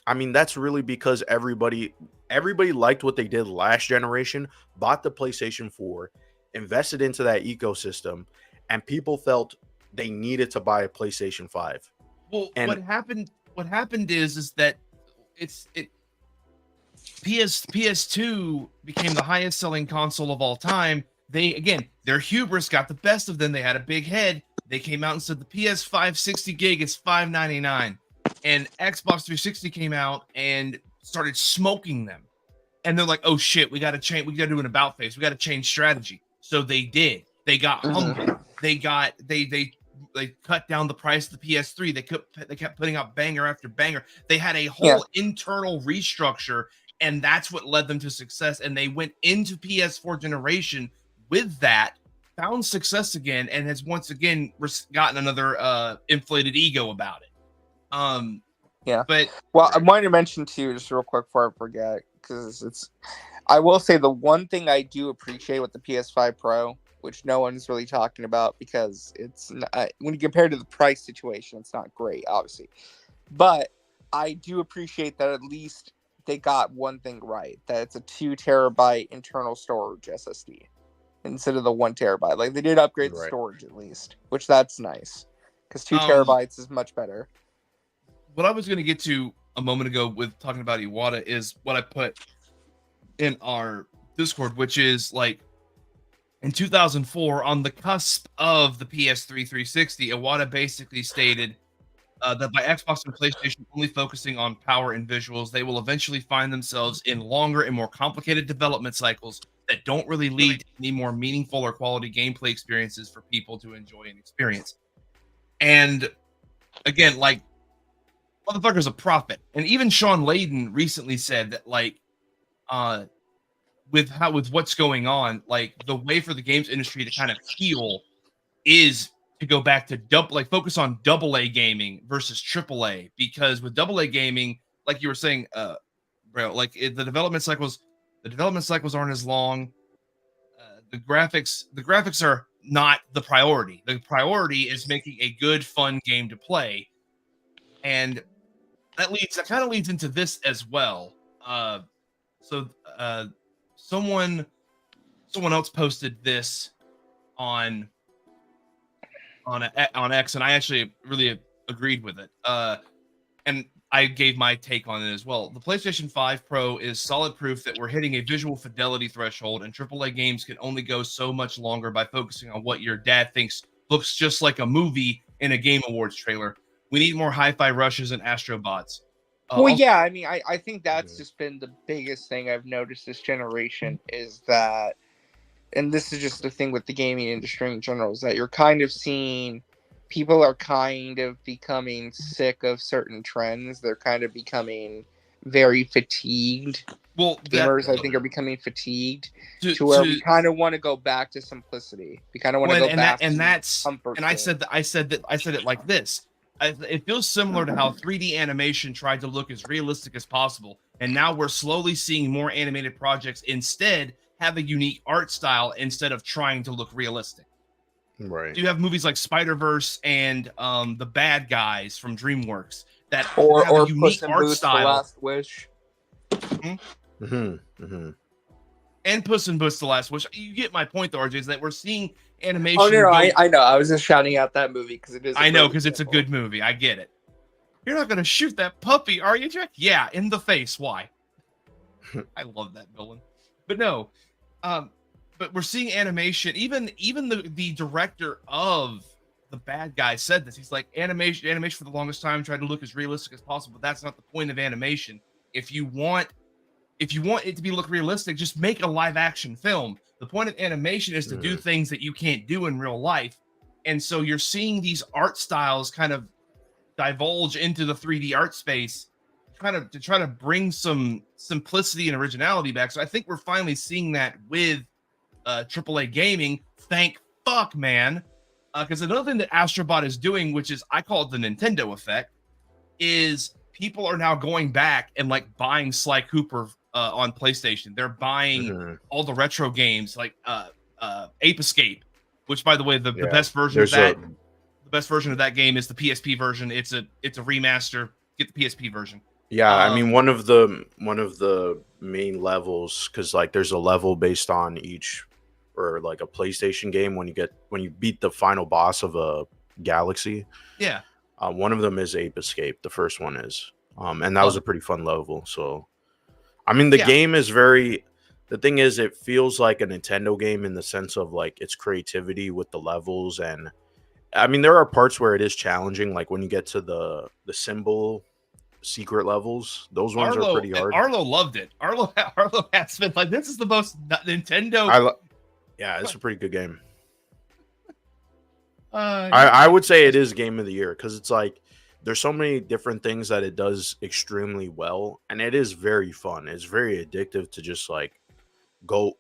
I mean, that's really because everybody liked what they did last generation, bought the PlayStation 4, invested into that ecosystem, and people felt they needed to buy a PlayStation 5. Well, and what happened is that PS2 became the highest selling console of all time. Their hubris got the best of them. They had a big head. They came out and said the PS5 60 gig is $599, and Xbox 360 came out and started smoking them. And they're like, "Oh shit, we got to change. We got to do an about face. We got to change strategy." So they did. They got humble. They cut down the price of the PS3. They kept putting out banger after banger. They had a whole internal restructure, and that's what led them to success. And they went into PS4 generation with that, found success again, and has once again gotten another inflated ego about it. But I wanted to mention too, just real quick before I forget, because I will say the one thing I do appreciate with the PS5 Pro which no one's really talking about because it's not, when you compare to the price situation, it's not great, obviously. But I do appreciate that at least they got one thing right, that it's a 2 terabyte internal storage SSD instead of the 1 terabyte. Like they did upgrade the Right. storage at least, which that's nice because 2 Um, terabytes is much better. What I was going to get to a moment ago with talking about Iwata is what I put in our Discord, which is like in 2004, on the cusp of the PS3 360, Iwata basically stated that by Xbox and PlayStation only focusing on power and visuals, they will eventually find themselves in longer and more complicated development cycles that don't really lead to any more meaningful or quality gameplay experiences for people to enjoy and experience. And again, like, motherfucker's a prophet. And even Sean Layden recently said that, like, with what's going on, like the way for the games industry to kind of heal is to go back to focus on AA gaming versus AAA, because with AA gaming, like you were saying, bro, like the development cycles aren't as long. The graphics are not the priority. The priority is making a good, fun game to play, and that kind of leads into this as well. So someone else posted this on on X, and I actually really agreed with it. And I gave my take on it as well. The PlayStation 5 Pro is solid proof that we're hitting a visual fidelity threshold, and AAA games can only go so much longer by focusing on what your dad thinks looks just like a movie in a Game Awards trailer. We need more hi-fi rushes and astrobots. Well, yeah, I mean, I think that's just been the biggest thing I've noticed this generation is that, and this is just the thing with the gaming industry in general, is that you're kind of seeing people are kind of becoming sick of certain trends. They're kind of becoming very fatigued. Well, gamers, I think, are becoming fatigued to where we kind of want to go back to simplicity. We kind of want to go back to comfort. And I said it like this. It feels similar to how 3D animation tried to look as realistic as possible, and now we're slowly seeing more animated projects instead have a unique art style instead of trying to look realistic. Right. You have movies like Spider-Verse and the Bad Guys from DreamWorks that or have a unique art Boots, style. The Last Wish. And Puss in Boots: The Last Wish. You get my point, though, RJ, is that we're seeing animation. Oh no, I know. I was just shouting out that movie because it is. I know, because it's a good movie. I get it. You're not gonna shoot that puppy, are you, Jack? Yeah, in the face. Why? I love that villain. But no, but we're seeing animation. Even the director of the Bad Guy said this. He's like, animation for the longest time tried to look as realistic as possible. But that's not the point of animation. If you want it to look realistic, just make a live action film. The point of animation is to do things that you can't do in real life. And so you're seeing these art styles kind of divulge into the 3D art space, to try to bring some simplicity and originality back. So I think we're finally seeing that with AAA gaming. Thank fuck, man. Because another thing that Astrobot is doing, which is, I call it the Nintendo effect, is people are now going back and like buying Sly Cooper on PlayStation. They're buying all the retro games like Ape Escape, which, by the way, the best version of that, the best version of that game is the PSP version. It's a remaster. Get the PSP version. Yeah, I mean, one of the main levels, because like there's a level based on each, or like a PlayStation game when you beat the final boss of a galaxy. Yeah. One of them is Ape Escape. The first one is, and that was a pretty fun level. So, I mean, the game is very. The thing is, it feels like a Nintendo game in the sense of like its creativity with the levels, and I mean, there are parts where it is challenging, like when you get to the symbol secret levels. Those ones are pretty hard. Arlo loved it. Arlo has been like, this is the most Nintendo. Yeah, it's a pretty good game. I would say it is game of the year because it's like there's so many different things that it does extremely well, and it is very fun. It's very addictive to just like go,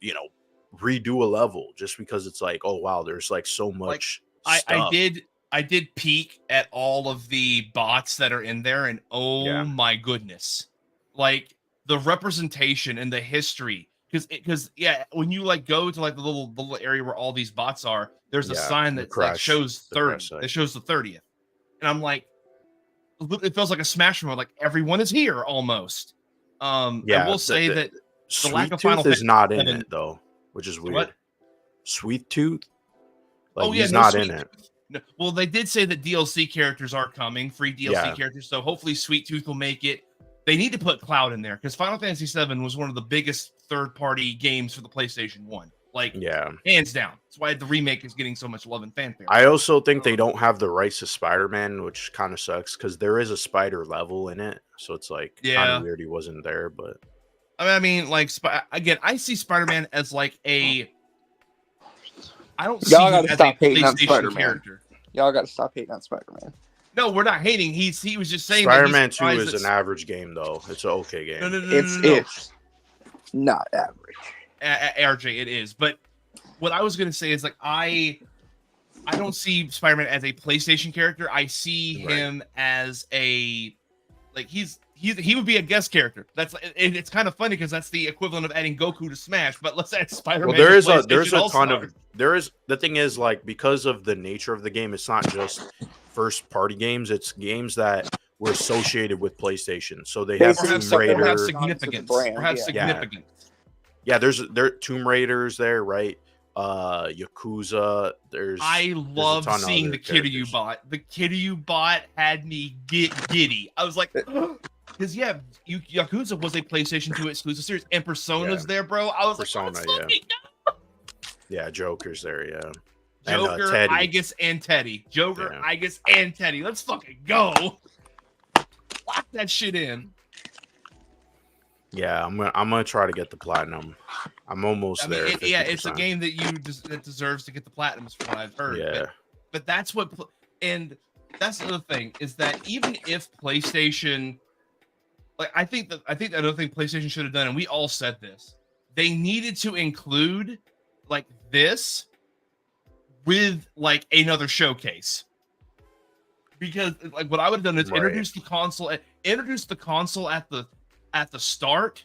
redo a level just because it's like, oh wow, there's like so much. I did peek at all of the bots that are in there, and my goodness, like the representation and the history because yeah, when you like go to like the little area where all these bots are, there's a sign the that like crash, shows the 30. crash site. That shows the 30th, and I'm like, it feels like a Smash mode. Like everyone is here almost. I Yeah, will say that the lack Sweet of Final Tooth is Fantasy not in 7 it though, which is weird. What? Sweet Tooth, like Oh yeah, he's no not Sweet in it. Tooth. No, well, they did say that DLC characters are coming, free DLC Yeah. characters. So hopefully Sweet Tooth will make it. They need to put Cloud in there because Final Fantasy VII was one of the biggest third-party games for the PlayStation 1. Like, Yeah, hands down. That's why the remake is getting so much love and fanfare. I also think they don't have the rights to Spider-Man, which kind of sucks because there is a spider level in it, so it's like kind Yeah. of weird he wasn't there. But I mean, like, again, I see Spider-Man as like a. I don't see Y'all him gotta as stop a hating on PlayStation Spider-Man. character. Y'all got to stop hating on Spider-Man. No, we're not hating. He was just saying that he's Spider-Man 2 surprised is that- an average game, though. It's an okay game. No. It's not average. RJ, it is. But what I was gonna say is like I don't see Spider-Man as a PlayStation character. I see Right. him as a like he would be a guest character. That's it's kind of funny because that's the equivalent of adding Goku to Smash. But let's add Spider-Man. Well, there's to a PlayStation ton All-Star. of the thing is like because of the nature of the game, it's not just first party games. It's games that were associated with PlayStation. So they have Or have Tomb some- Raider. or have to the significance. brand, Or have yeah. significance. Yeah, there's Tomb Raiders there, right? Yakuza. I love ton of seeing other the Kiryu characters. bot. The Kiryu bot had me get giddy. I was like, because yeah, Yakuza was a PlayStation 2 exclusive series, and Persona's Yeah. there, bro. I was Persona, like, let's yeah. fucking Yeah, Joker's there. Yeah, go. And, Joker, Teddy. Igus, and Teddy. Joker, Yeah. Igus, and Teddy. Let's fucking go. Lock that shit in. Yeah, I'm gonna try to get the platinum. I'm almost I mean, there. yeah, it's a 50%. game that deserves to get the platinums from what I've heard. Yeah, But that's what, and that's the other thing is that even if PlayStation, like I think the other thing PlayStation should have done, and we all said this, they needed to include like this with like another showcase. Because like what I would have done is Right. introduce the console at the start,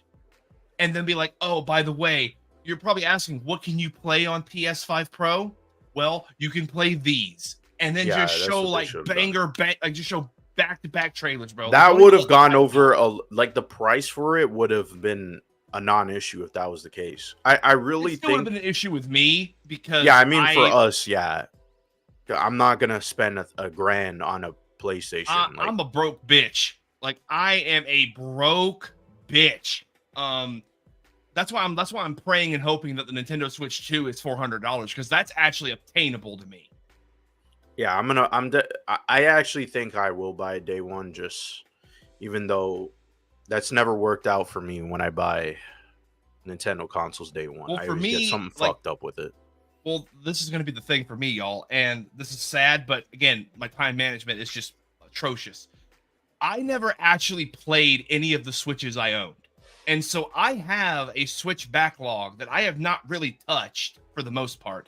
and then be like, oh, by the way, you're probably asking, what can you play on PS5 Pro? Well, you can play these, and then Yeah, just that's show what they like should've like just show back-to-back trailers, bro. that Like, would don't have gone even- over like the price for it would have been a non-issue if that was the case. I really It still would have think. been an issue with me because Yeah, I mean for us, yeah. I'm not gonna spend a grand on a PlayStation. like, I'm a broke bitch. Like I am a broke bitch. That's why I'm praying and hoping that the Nintendo Switch 2 is $400 because that's actually obtainable to me. yeah, I actually think I will buy day one, just even though that's never worked out for me when I buy Nintendo consoles day one. Well, I for always me, get something like- fucked up with it. Well, this is going to be the thing for me, y'all, and this is sad, but again, my time management is just atrocious. I never actually played any of the Switches I owned. And so I have a Switch backlog that I have not really touched for the most part.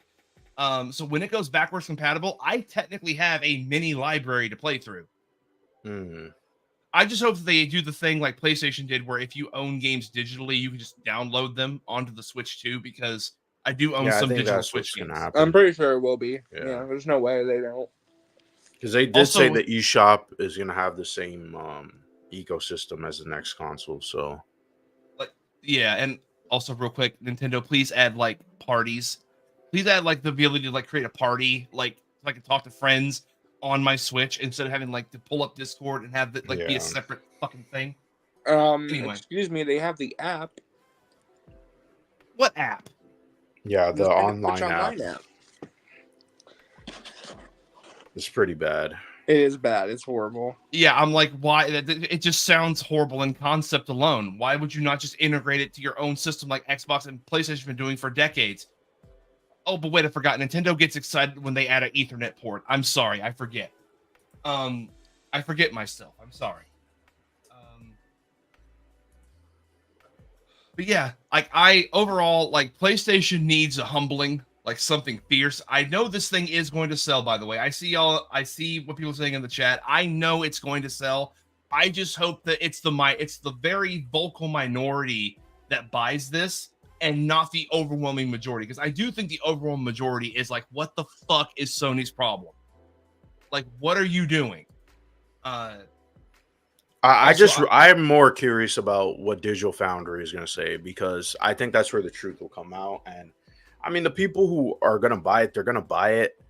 So when it goes backwards compatible, I technically have a mini library to play through. Hmm. I just hope that they do the thing like PlayStation did, where if you own games digitally, you can just download them onto the Switch too, because I do own Yeah, I some think digital that's what's Switch gonna games. happen. I'm pretty sure it will be. Yeah. Yeah, there's no way they don't. Because they did Also- say the eShop is gonna have the same ecosystem as the next console. So Yeah, and also real quick, Nintendo, please add like parties. Please add like the ability to like create a party, like so I can talk to friends on my Switch instead of having like to pull up Discord and have it like be Yeah. a separate fucking thing. Anyway. Excuse me, they have the app. What app? yeah, the Switch online app app. is pretty bad. It is bad. It's horrible. Yeah, I'm like, why? It just sounds horrible in concept alone. Why would you not just integrate it to your own system like Xbox and PlayStation have been doing for decades? Oh, but wait, I forgot. Nintendo gets excited when they add an Ethernet port. I'm sorry, I forget. I forget myself. I'm sorry. But yeah, like I overall like PlayStation needs a humbling, like something fierce. I know this thing is going to sell, by the way. I see what people are saying in the chat. I know it's going to sell. I just hope that it's the very vocal minority that buys this and not the overwhelming majority. Because I do think the overwhelming majority is like, what the fuck is Sony's problem? Like, what are you doing? I'm more curious about what Digital Foundry is going to say, because I think that's where the truth will come out. And I mean, the people who are going to buy it, they're going to buy it.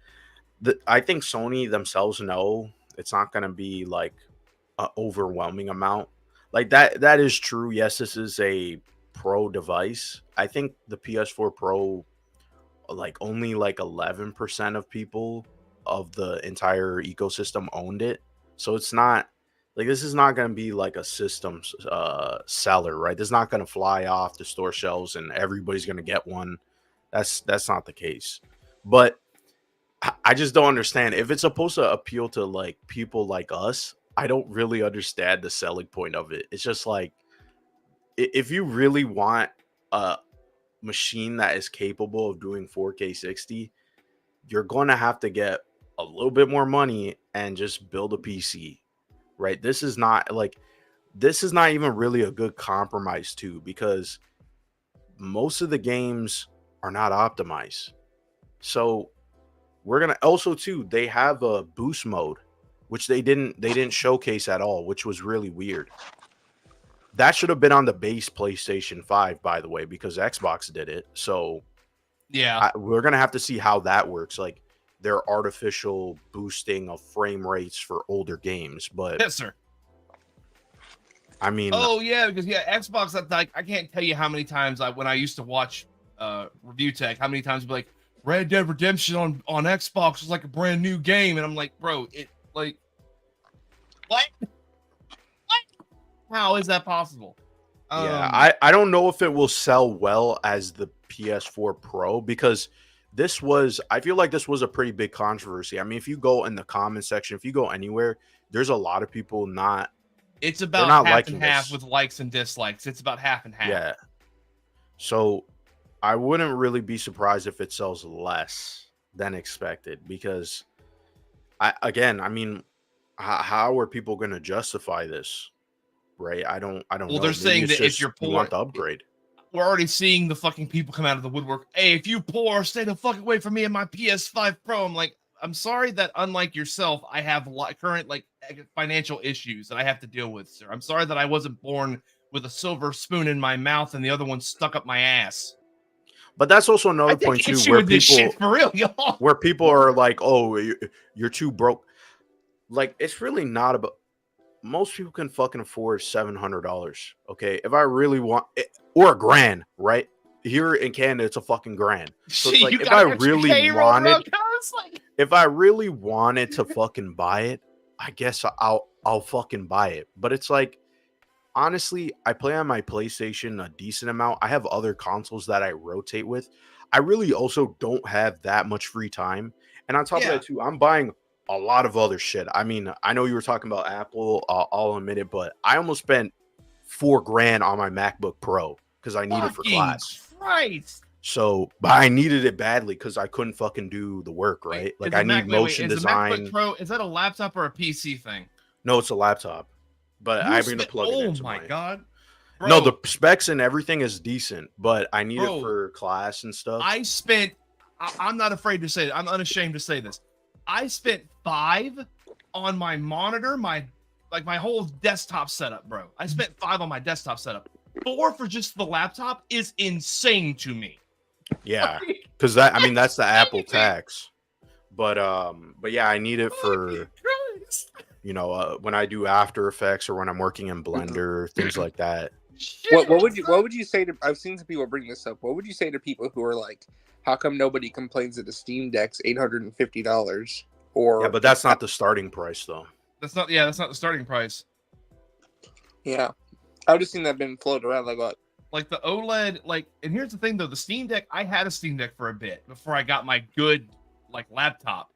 I think Sony themselves know it's not going to be like an overwhelming amount. Like that is true. Yes, this is a pro device. I think the PS4 Pro, like only like 11% of people of the entire ecosystem owned it. So it's not like, this is not going to be like a system seller, right? This is not going to fly off the store shelves and everybody's going to get one. That's not the case. But I just don't understand. If it's supposed to appeal to like people like us, I don't really understand the selling point of it. It's just like, if you really want a machine that is capable of doing 4K 60, you're going to have to get a little bit more money and just build a PC, right? This is not even really a good compromise too, because most of the games are not optimized. So we're going to also too, they have a boost mode, which they didn't showcase at all, which was really weird. That should have been on the base PlayStation 5, by the way, because Xbox did it. So yeah, we're going to have to see how that works. Like their artificial boosting of frame rates for older games. But yes, sir. I mean, oh yeah, because Xbox. I can't tell you how many times when I used to watch Review Tech, how many times I'd be like, Red Dead Redemption on Xbox was like a brand new game, and I'm like, bro, it like what? How is that possible? Yeah, I don't know if it will sell well as the PS4 Pro, because I feel like this was a pretty big controversy. I mean, if you go in the comment section, if you go anywhere, there's a lot of people not. It's about not half and liking half this. with likes and dislikes. It's about half and half. Yeah. So I wouldn't really be surprised if it sells less than expected, because I mean, how are people going to justify this? Right? I don't know. Well, they're saying that if you're poor, you want the upgrade. We're already seeing the fucking people come out of the woodwork. Hey, if you poor, stay the fuck away from me and my PS5 Pro. I'm like, I'm sorry that unlike yourself, I have current like financial issues that I have to deal with, sir. I'm sorry that I wasn't born with a silver spoon in my mouth and the other one stuck up my ass. But that's also another point too, where people, shit for real, y'all. Where people are like, "Oh, you're too broke." Like, it's really not about. Most people can fucking afford $700. Okay, if I really want it, or $1,000, right? Here in Canada, it's a fucking grand. So it's like, if I really wanted to fucking buy it, I guess I'll fucking buy it. But it's like, honestly, I play on my PlayStation a decent amount. I have other consoles that I rotate with. I really also don't have that much free time. And on top of that too, I'm buying a lot of other shit. I mean, I know you were talking about Apple, I'll admit it, but I almost spent $4,000 on my MacBook Pro because I need it for class. Christ. So, but I needed it badly because I couldn't fucking do the work, right? Like, I need motion design. Is the MacBook Pro, is that a laptop or a PC thing? No, it's a laptop. But I'm going to plug it into my God. Bro, no, the specs and everything is decent, but I need it for class and stuff. I'm not afraid to say it. I'm unashamed to say this. I spent $5 on my monitor, my whole desktop setup, bro. I spent $5 on my desktop setup. $4 for just the laptop is insane to me. Yeah, because that's the Apple tax. But yeah, I need it for when I do After Effects or when I'm working in Blender, things like that. What would you say to? I've seen some people bring this up. What would you say to people who are like, how come nobody complains that the Steam Deck's $850? Or yeah, but that's not the starting price though. That's not the starting price. Yeah, I've just seen that been floated around like the OLED. And here's the thing though, the Steam Deck. I had a Steam Deck for a bit before I got my good laptop.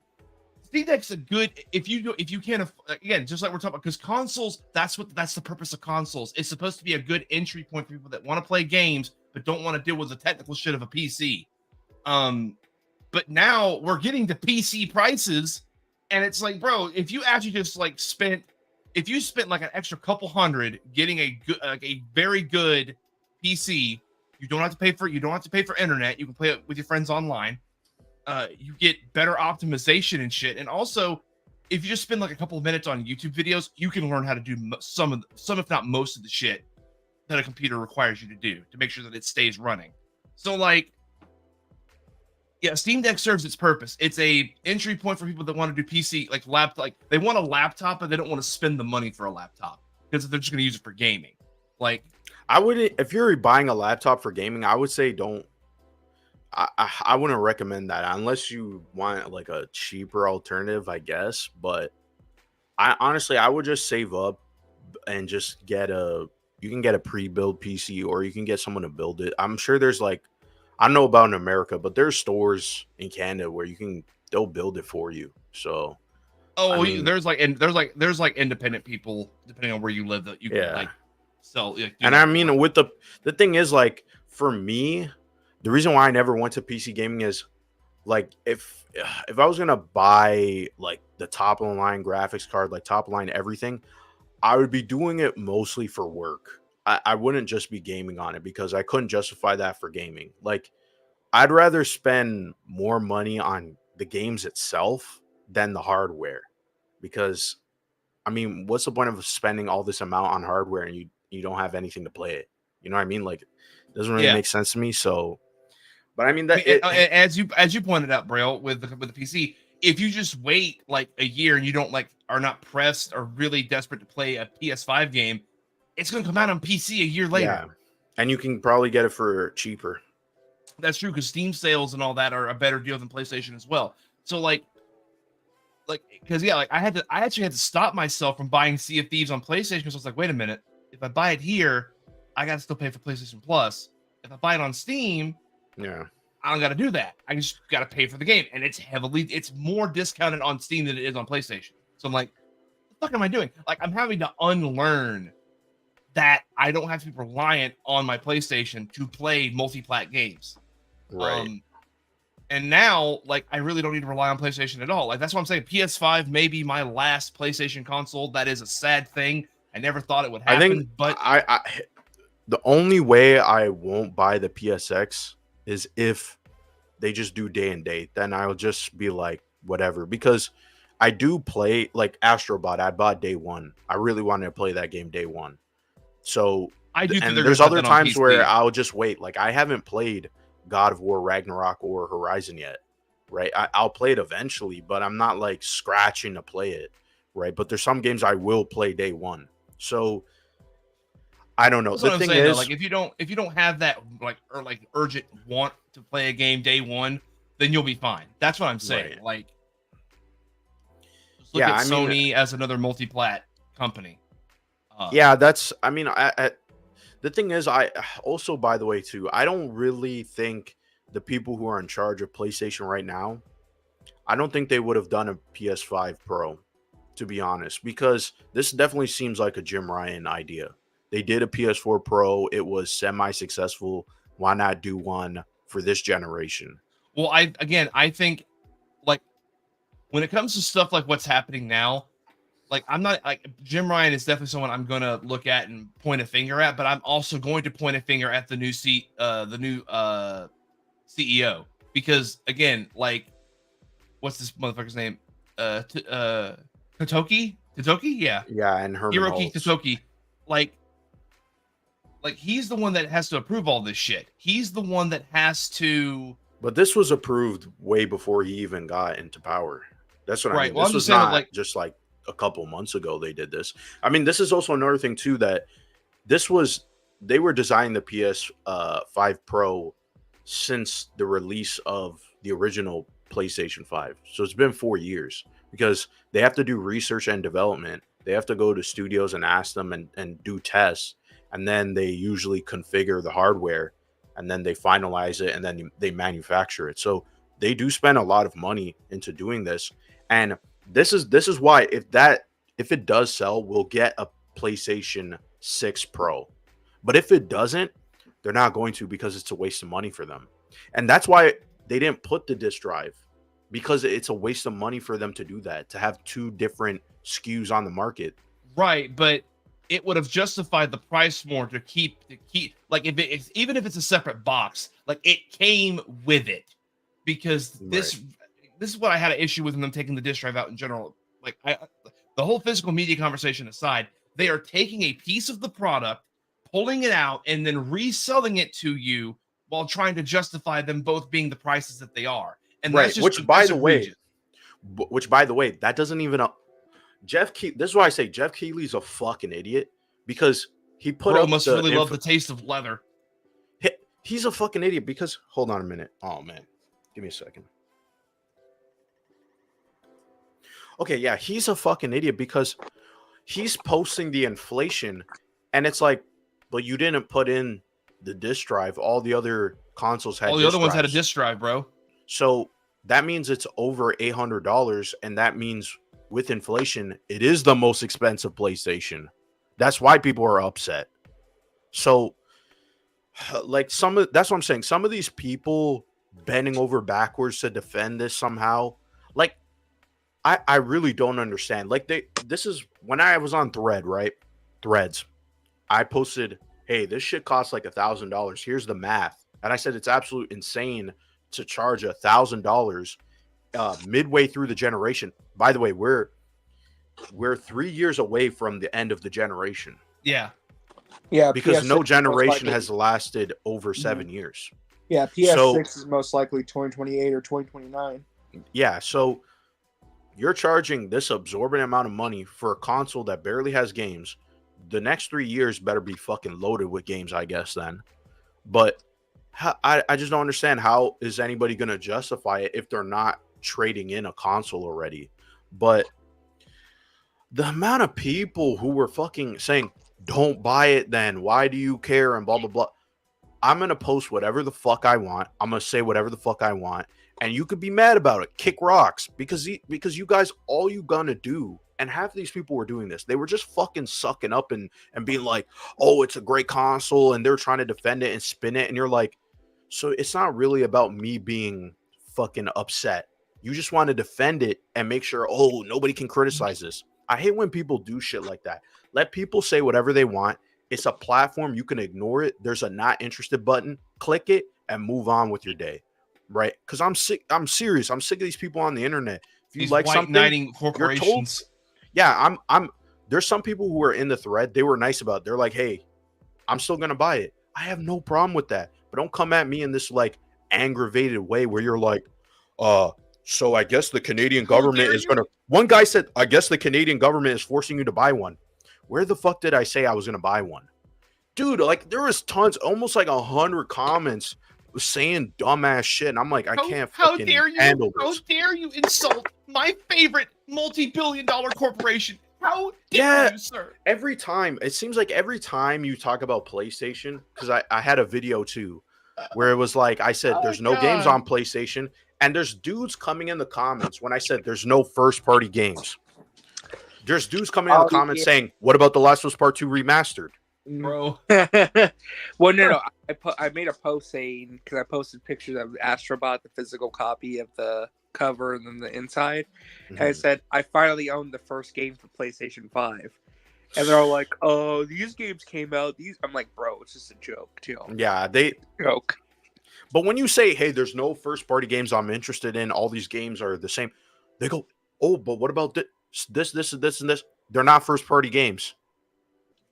Steam Deck's a good if you can't again, just like we're talking about, because consoles. That's the purpose of consoles. It's supposed to be a good entry point for people that want to play games but don't want to deal with the technical shit of a PC. But now we're getting to PC prices, and it's like, bro, if you actually just spent like an extra couple hundred getting a very good PC You don't have to pay for internet. You can play it with your friends online. You get better optimization and shit. And also, if you just spend like a couple of minutes on YouTube videos, you can learn how to do some if not most of the shit that a computer requires you to do to make sure that it stays running. So like, yeah, Steam Deck serves its purpose. It's a entry point for people that want to do PC, like laptop. Like they want a laptop, but they don't want to spend the money for a laptop because they're just going to use it for gaming. Like, I wouldn't, if you're buying a laptop for gaming, I would say don't. I wouldn't recommend that unless you want like a cheaper alternative, I guess. But I would just save up and just you can get a pre-built PC or you can get someone to build it. I'm sure there's like, I don't know about in America, but there's stores in Canada where they'll build it for you. So, oh, I mean, there's independent people depending on where you live that you can like sell. Like, and I mean, with the thing is, like, for me, the reason why I never went to PC gaming is like if I was gonna buy like the top of the line graphics card, like top line everything, I would be doing it mostly for work. I wouldn't just be gaming on it because I couldn't justify that for gaming. Like, I'd rather spend more money on the games itself than the hardware, because I mean, what's the point of spending all this amount on hardware and you don't have anything to play it? You know what I mean? Like, it doesn't really make sense to me. So, but I mean as you pointed out, Braille, with the PC, if you just wait like a year and you don't are not pressed or really desperate to play a PS5 game, it's going to come out on PC a year later. Yeah, and you can probably get it for cheaper. That's true, because Steam sales and all that are a better deal than PlayStation as well. So because I actually had to stop myself from buying Sea of Thieves on PlayStation because I was like, wait a minute, if I buy it here, I got to still pay for PlayStation Plus. If I buy it on Steam, I don't got to do that. I just got to pay for the game, and it's more discounted on Steam than it is on PlayStation. So I'm like, what the fuck am I doing? Like, I'm having to unlearn that I don't have to be reliant on my PlayStation to play multi-plat games. Right. And now, like, I really don't need to rely on PlayStation at all. Like, that's what I'm saying. PS5 may be my last PlayStation console. That is a sad thing. I never thought it would happen. I think, but the only way I won't buy the PSX is if they just do day and date. Then I'll just be like, whatever. Because I do play, like, Astrobot. I bought day one. I really wanted to play that game day one. So, I do. And there's other times where I'll just wait. Like, I haven't played God of War Ragnarok or Horizon yet, right? I'll play it eventually, but I'm not like scratching to play it, right? But there's some games I will play day one. So I don't know. That's the thing is, like, if you don't have that like urgent want to play a game day one, then you'll be fine. That's what I'm saying. Right. Like, just look at Sony as another multi-plat company. The thing is, I also, by the way, too, I don't really think the people who are in charge of PlayStation right now, I don't think they would have done a PS5 Pro, to be honest, because this definitely seems like a Jim Ryan idea. They did a PS4 Pro. It was semi-successful. Why not do one for this generation? Well, I think, like, when it comes to stuff like what's happening now, like, I'm not like Jim Ryan is definitely someone I'm going to look at and point a finger at, but I'm also going to point a finger at the new CEO, because again, like, what's this motherfucker's name? Totoki, yeah, and Herman Hiroki Totoki, like he's the one that has to approve all this shit. He's the one that has to. But this was approved way before he even got into power. That's what I mean. Well, this was not just like a couple months ago they did this. I mean, this is also another thing too, that they were designing the PS5 Pro since the release of the original PlayStation 5. So it's been 4 years, because they have to do research and development. They have to go to studios and ask them and do tests, and then they usually configure the hardware, and then they finalize it, and then they manufacture it. So they do spend a lot of money into doing this. And this is why, if it does sell, we'll get a PlayStation 6 Pro. But if it doesn't, they're not going to, because it's a waste of money for them. And that's why they didn't put the disc drive, because it's a waste of money for them to do that, to have two different SKUs on the market. Right, but it would have justified the price more to keep like even if it's a separate box, like it came with it, because this is what I had an issue with them taking the disk drive out in general. Like the whole physical media conversation aside, they are taking a piece of the product, pulling it out, and then reselling it to you while trying to justify them both being the prices that they are. And that's just which by the egregious. way, that doesn't even this is why I say Jeff Keighley's a fucking idiot, because he put Bro up must really love the taste of leather. He's a fucking idiot because hold on a minute. Oh man, give me a second. Okay, yeah, he's a fucking idiot because he's posting the inflation, and it's like, but you didn't put in the disk drive. All the other consoles had. All the other ones had a disk drive, bro. So that means it's over $800, and that means with inflation, it is the most expensive PlayStation. That's why people are upset. So, like that's what I'm saying. Some of these people bending over backwards to defend this somehow, like I really don't understand. Like this is when I was on Threads. I posted, hey, this shit costs like $1,000. Here's the math, and I said it's absolute insane to charge $1,000 midway through the generation. By the way, we're 3 years away from the end of the generation. Yeah. Yeah, because PS6 no generation has lasted over 7 years. Yeah, PS6 is most likely 2028 or 2029. Yeah, so you're charging this absorbent amount of money for a console that barely has games. The next 3 years better be fucking loaded with games, I guess, then. But I just don't understand, how is anybody going to justify it if they're not trading in a console already? But the amount of people who were fucking saying, don't buy it then, why do you care, and blah, blah, blah. I'm going to post whatever the fuck I want. I'm going to say whatever the fuck I want. And you could be mad about it. Kick rocks. Because you guys, all you gonna do, and half of these people were doing this, they were just fucking sucking up and being like, oh, it's a great console, and they're trying to defend it and spin it. And you're like, so it's not really about me being fucking upset. You just want to defend it and make sure, oh, nobody can criticize this. I hate when people do shit like that. Let people say whatever they want. It's a platform. You can ignore it. There's a not interested button. Click it and move on with your day. Right? Because I'm sick. I'm serious. I'm sick of these people on the internet. If you these like something, corporations. Yeah, I'm there's some people who are in the thread. They were nice about it. They're like, hey, I'm still gonna buy it. I have no problem with that. But don't come at me in this like aggravated way where you're like, so I guess the Canadian government is gonna. One guy said, I guess the Canadian government is forcing you to buy one. Where the fuck did I say I was gonna buy one? Dude, like there was tons, almost like 100 comments saying dumbass shit, and I'm like, I can't fucking handle this. How dare you insult my favorite multi-billion-dollar corporation? How dare you, sir? Every time, it seems like every time you talk about PlayStation, because I had a video too, where it was like, I said, there's no games on PlayStation, and there's dudes coming in the comments when I said there's no first-party games. There's dudes coming in the comments saying, what about The Last of Us Part 2 Remastered? Bro. Well, no. I made a post saying, because I posted pictures of Astrobot, the physical copy of the cover and then the inside. Mm-hmm. And I said, I finally owned the first game for PlayStation 5. And they're all like, oh, these games came out. I'm like, bro, it's just a joke, too. Yeah, joke. But when you say, hey, there's no first party games I'm interested in, all these games are the same, they go, oh, but what about this, and this? They're not first party games.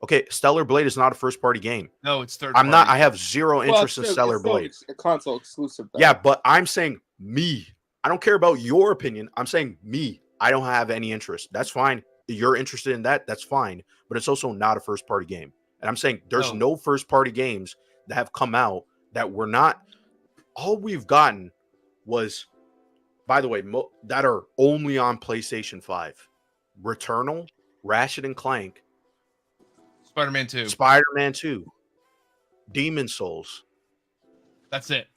Okay, Stellar Blade is not a first party game. No, it's third party. I have zero interest in Stellar Blade. It's a console exclusive, though. Yeah, but I'm saying me. I don't care about your opinion. I'm saying me. I don't have any interest. That's fine. You're interested in that. That's fine. But it's also not a first party game. And I'm saying there's no first party games that have come out that were not. All we've gotten was, by the way, that are only on PlayStation 5. Returnal, Ratchet and Clank, Spider-Man 2, Demon Souls. That's it.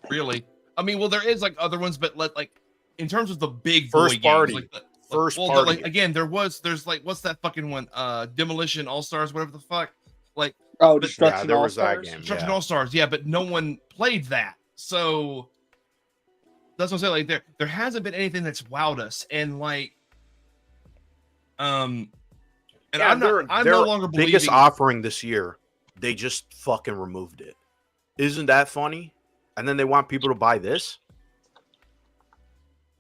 Really? I mean, well, there is like other ones, but like in terms of the big first party, games, like first party. Like, again, there's like, what's that fucking one? Demolition All Stars, whatever the fuck. Like, Destruction All Stars. Destruction All Stars. Yeah, but no one played that, so that's what I'm saying. Like, there hasn't been anything that's wowed us, and like, And Yeah, I'm no longer biggest believing. offering this year, they just fucking removed it. Isn't that funny? And then they want people to buy this.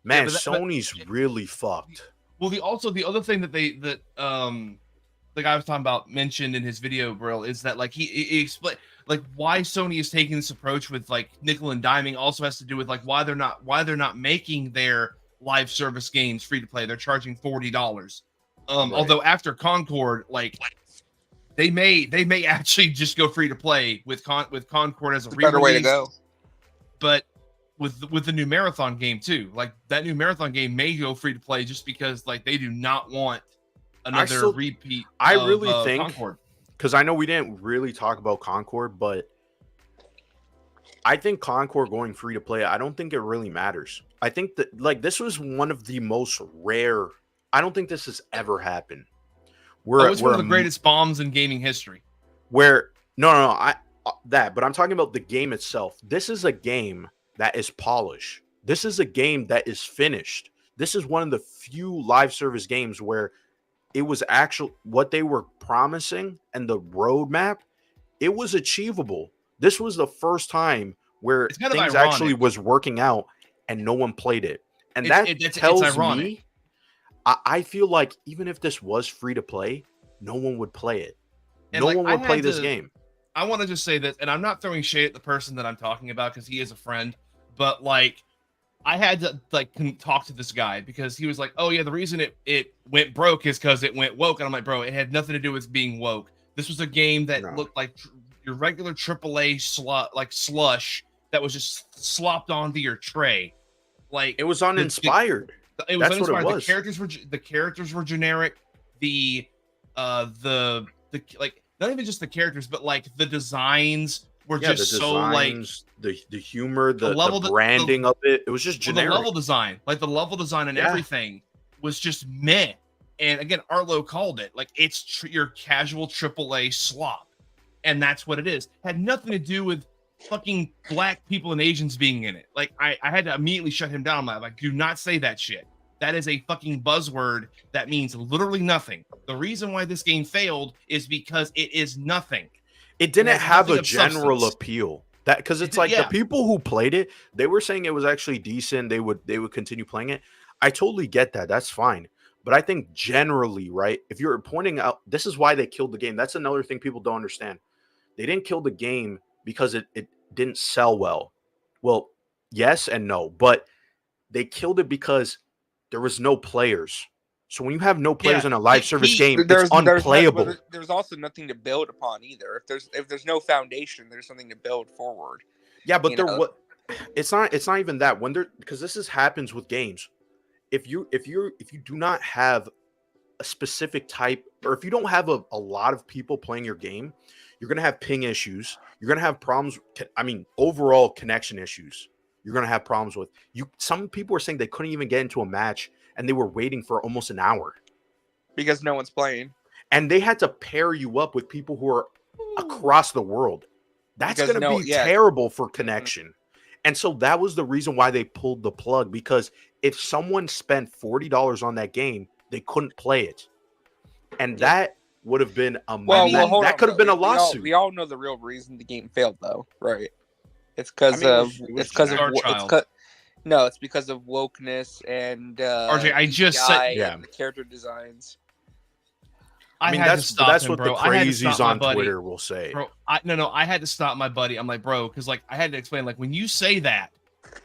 Man, Sony's really fucked. Well, the other thing that the guy I was talking about mentioned in his video, Brill, is that like he explained like why Sony is taking this approach with like nickel and diming also has to do with like why they're not making their live service games free to play. They're charging $40. Right. Although after Concord, like they may actually just go free to play with Concord as a better way to go. But with the new Marathon game too, like that new Marathon game may go free to play just because like they do not want another repeat. I really think Concord. Because I know we didn't really talk about Concord, but I think Concord going free to play, I don't think it really matters. I think that like this was one of the most rare. I don't think this has ever happened. It's one of the greatest bombs in gaming history. Where no, but I'm talking about the game itself. This is a game that is polished. This is a game that is finished. This is one of the few live service games where it was actual what they were promising and the roadmap, it was achievable. This was the first time where things actually was working out and no one played it. And that tells me, I feel like even if this was free to play, no one would play it. And no one would play this game. I want to just say this, and I'm not throwing shade at the person that I'm talking about because he is a friend, but like I had to like talk to this guy because he was like, "Oh yeah, the reason it went broke is because it went woke." And I'm like, "Bro, it had nothing to do with being woke. This was a game that looked like your regular AAA slush that was just slopped onto your tray. Like it was uninspired. It was uninspired. What it was. The characters were generic. The like not even just the characters, but like the designs were just so like the humor, the branding of it. It was just generic. The level design and everything was just meh. And again, Arlo called it like it's your casual AAA slop, and that's what it is. Had nothing to do with fucking black people and Asians being in it. Like I had to immediately shut him down. I'm like, do not say that shit. That is a fucking buzzword that means literally nothing. The reason why this game failed is because it is nothing. It didn't have a general appeal. That because it's like the people who played it, they were saying it was actually decent. They would continue playing it. I totally get that. That's fine. But I think generally, right, if you're pointing out this is why they killed the game. That's another thing people don't understand. They didn't kill the game because it didn't sell well. Well, yes and no, but they killed it because there was no players. So when you have no players in a live service game, it's unplayable. There's also nothing to build upon either. If there's no foundation, there's something to build forward. Yeah, but it's not even that because this happens with games. If you do not have a specific type, or if you don't have a lot of people playing your game, you're gonna have ping issues. You're gonna have problems. Overall connection issues. You're gonna have problems with you. Some people are saying they couldn't even get into a match, and they were waiting for almost an hour because no one's playing. And they had to pair you up with people who are across the world. That's going to be terrible for connection. And so that was the reason why they pulled the plug, because if someone spent $40 on that game, they couldn't play it. And that would have been that could have been a lawsuit. We all know the real reason the game failed, though, right? It's because it's because of wokeness and RJ. I just said the character designs. That's what the crazies on Twitter will say. Bro, I had to stop my buddy. I'm like, bro, because like I had to explain, like when you say that,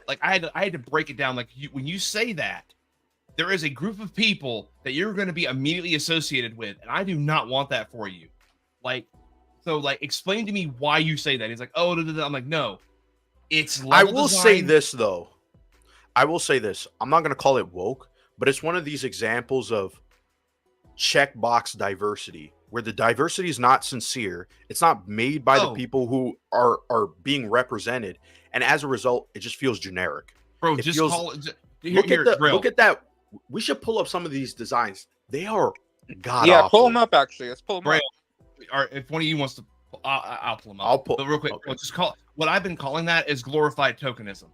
like I had to break it down. Like when you say that, there is a group of people that you're going to be immediately associated with, and I do not want that for you. Like, so like explain to me why you say that. He's like, oh, I'm like, no, it's. I will say this though. I'm not going to call it woke, but it's one of these examples of checkbox diversity, where the diversity is not sincere. It's not made by the people who are being represented, and as a result, it just feels generic. Bro, call it. Look at that. We should pull up some of these designs. They are pull them up. Actually, let's pull them up. Or if one of you wants to, I'll pull them up. But real quick, just call what I've been calling that is glorified tokenism.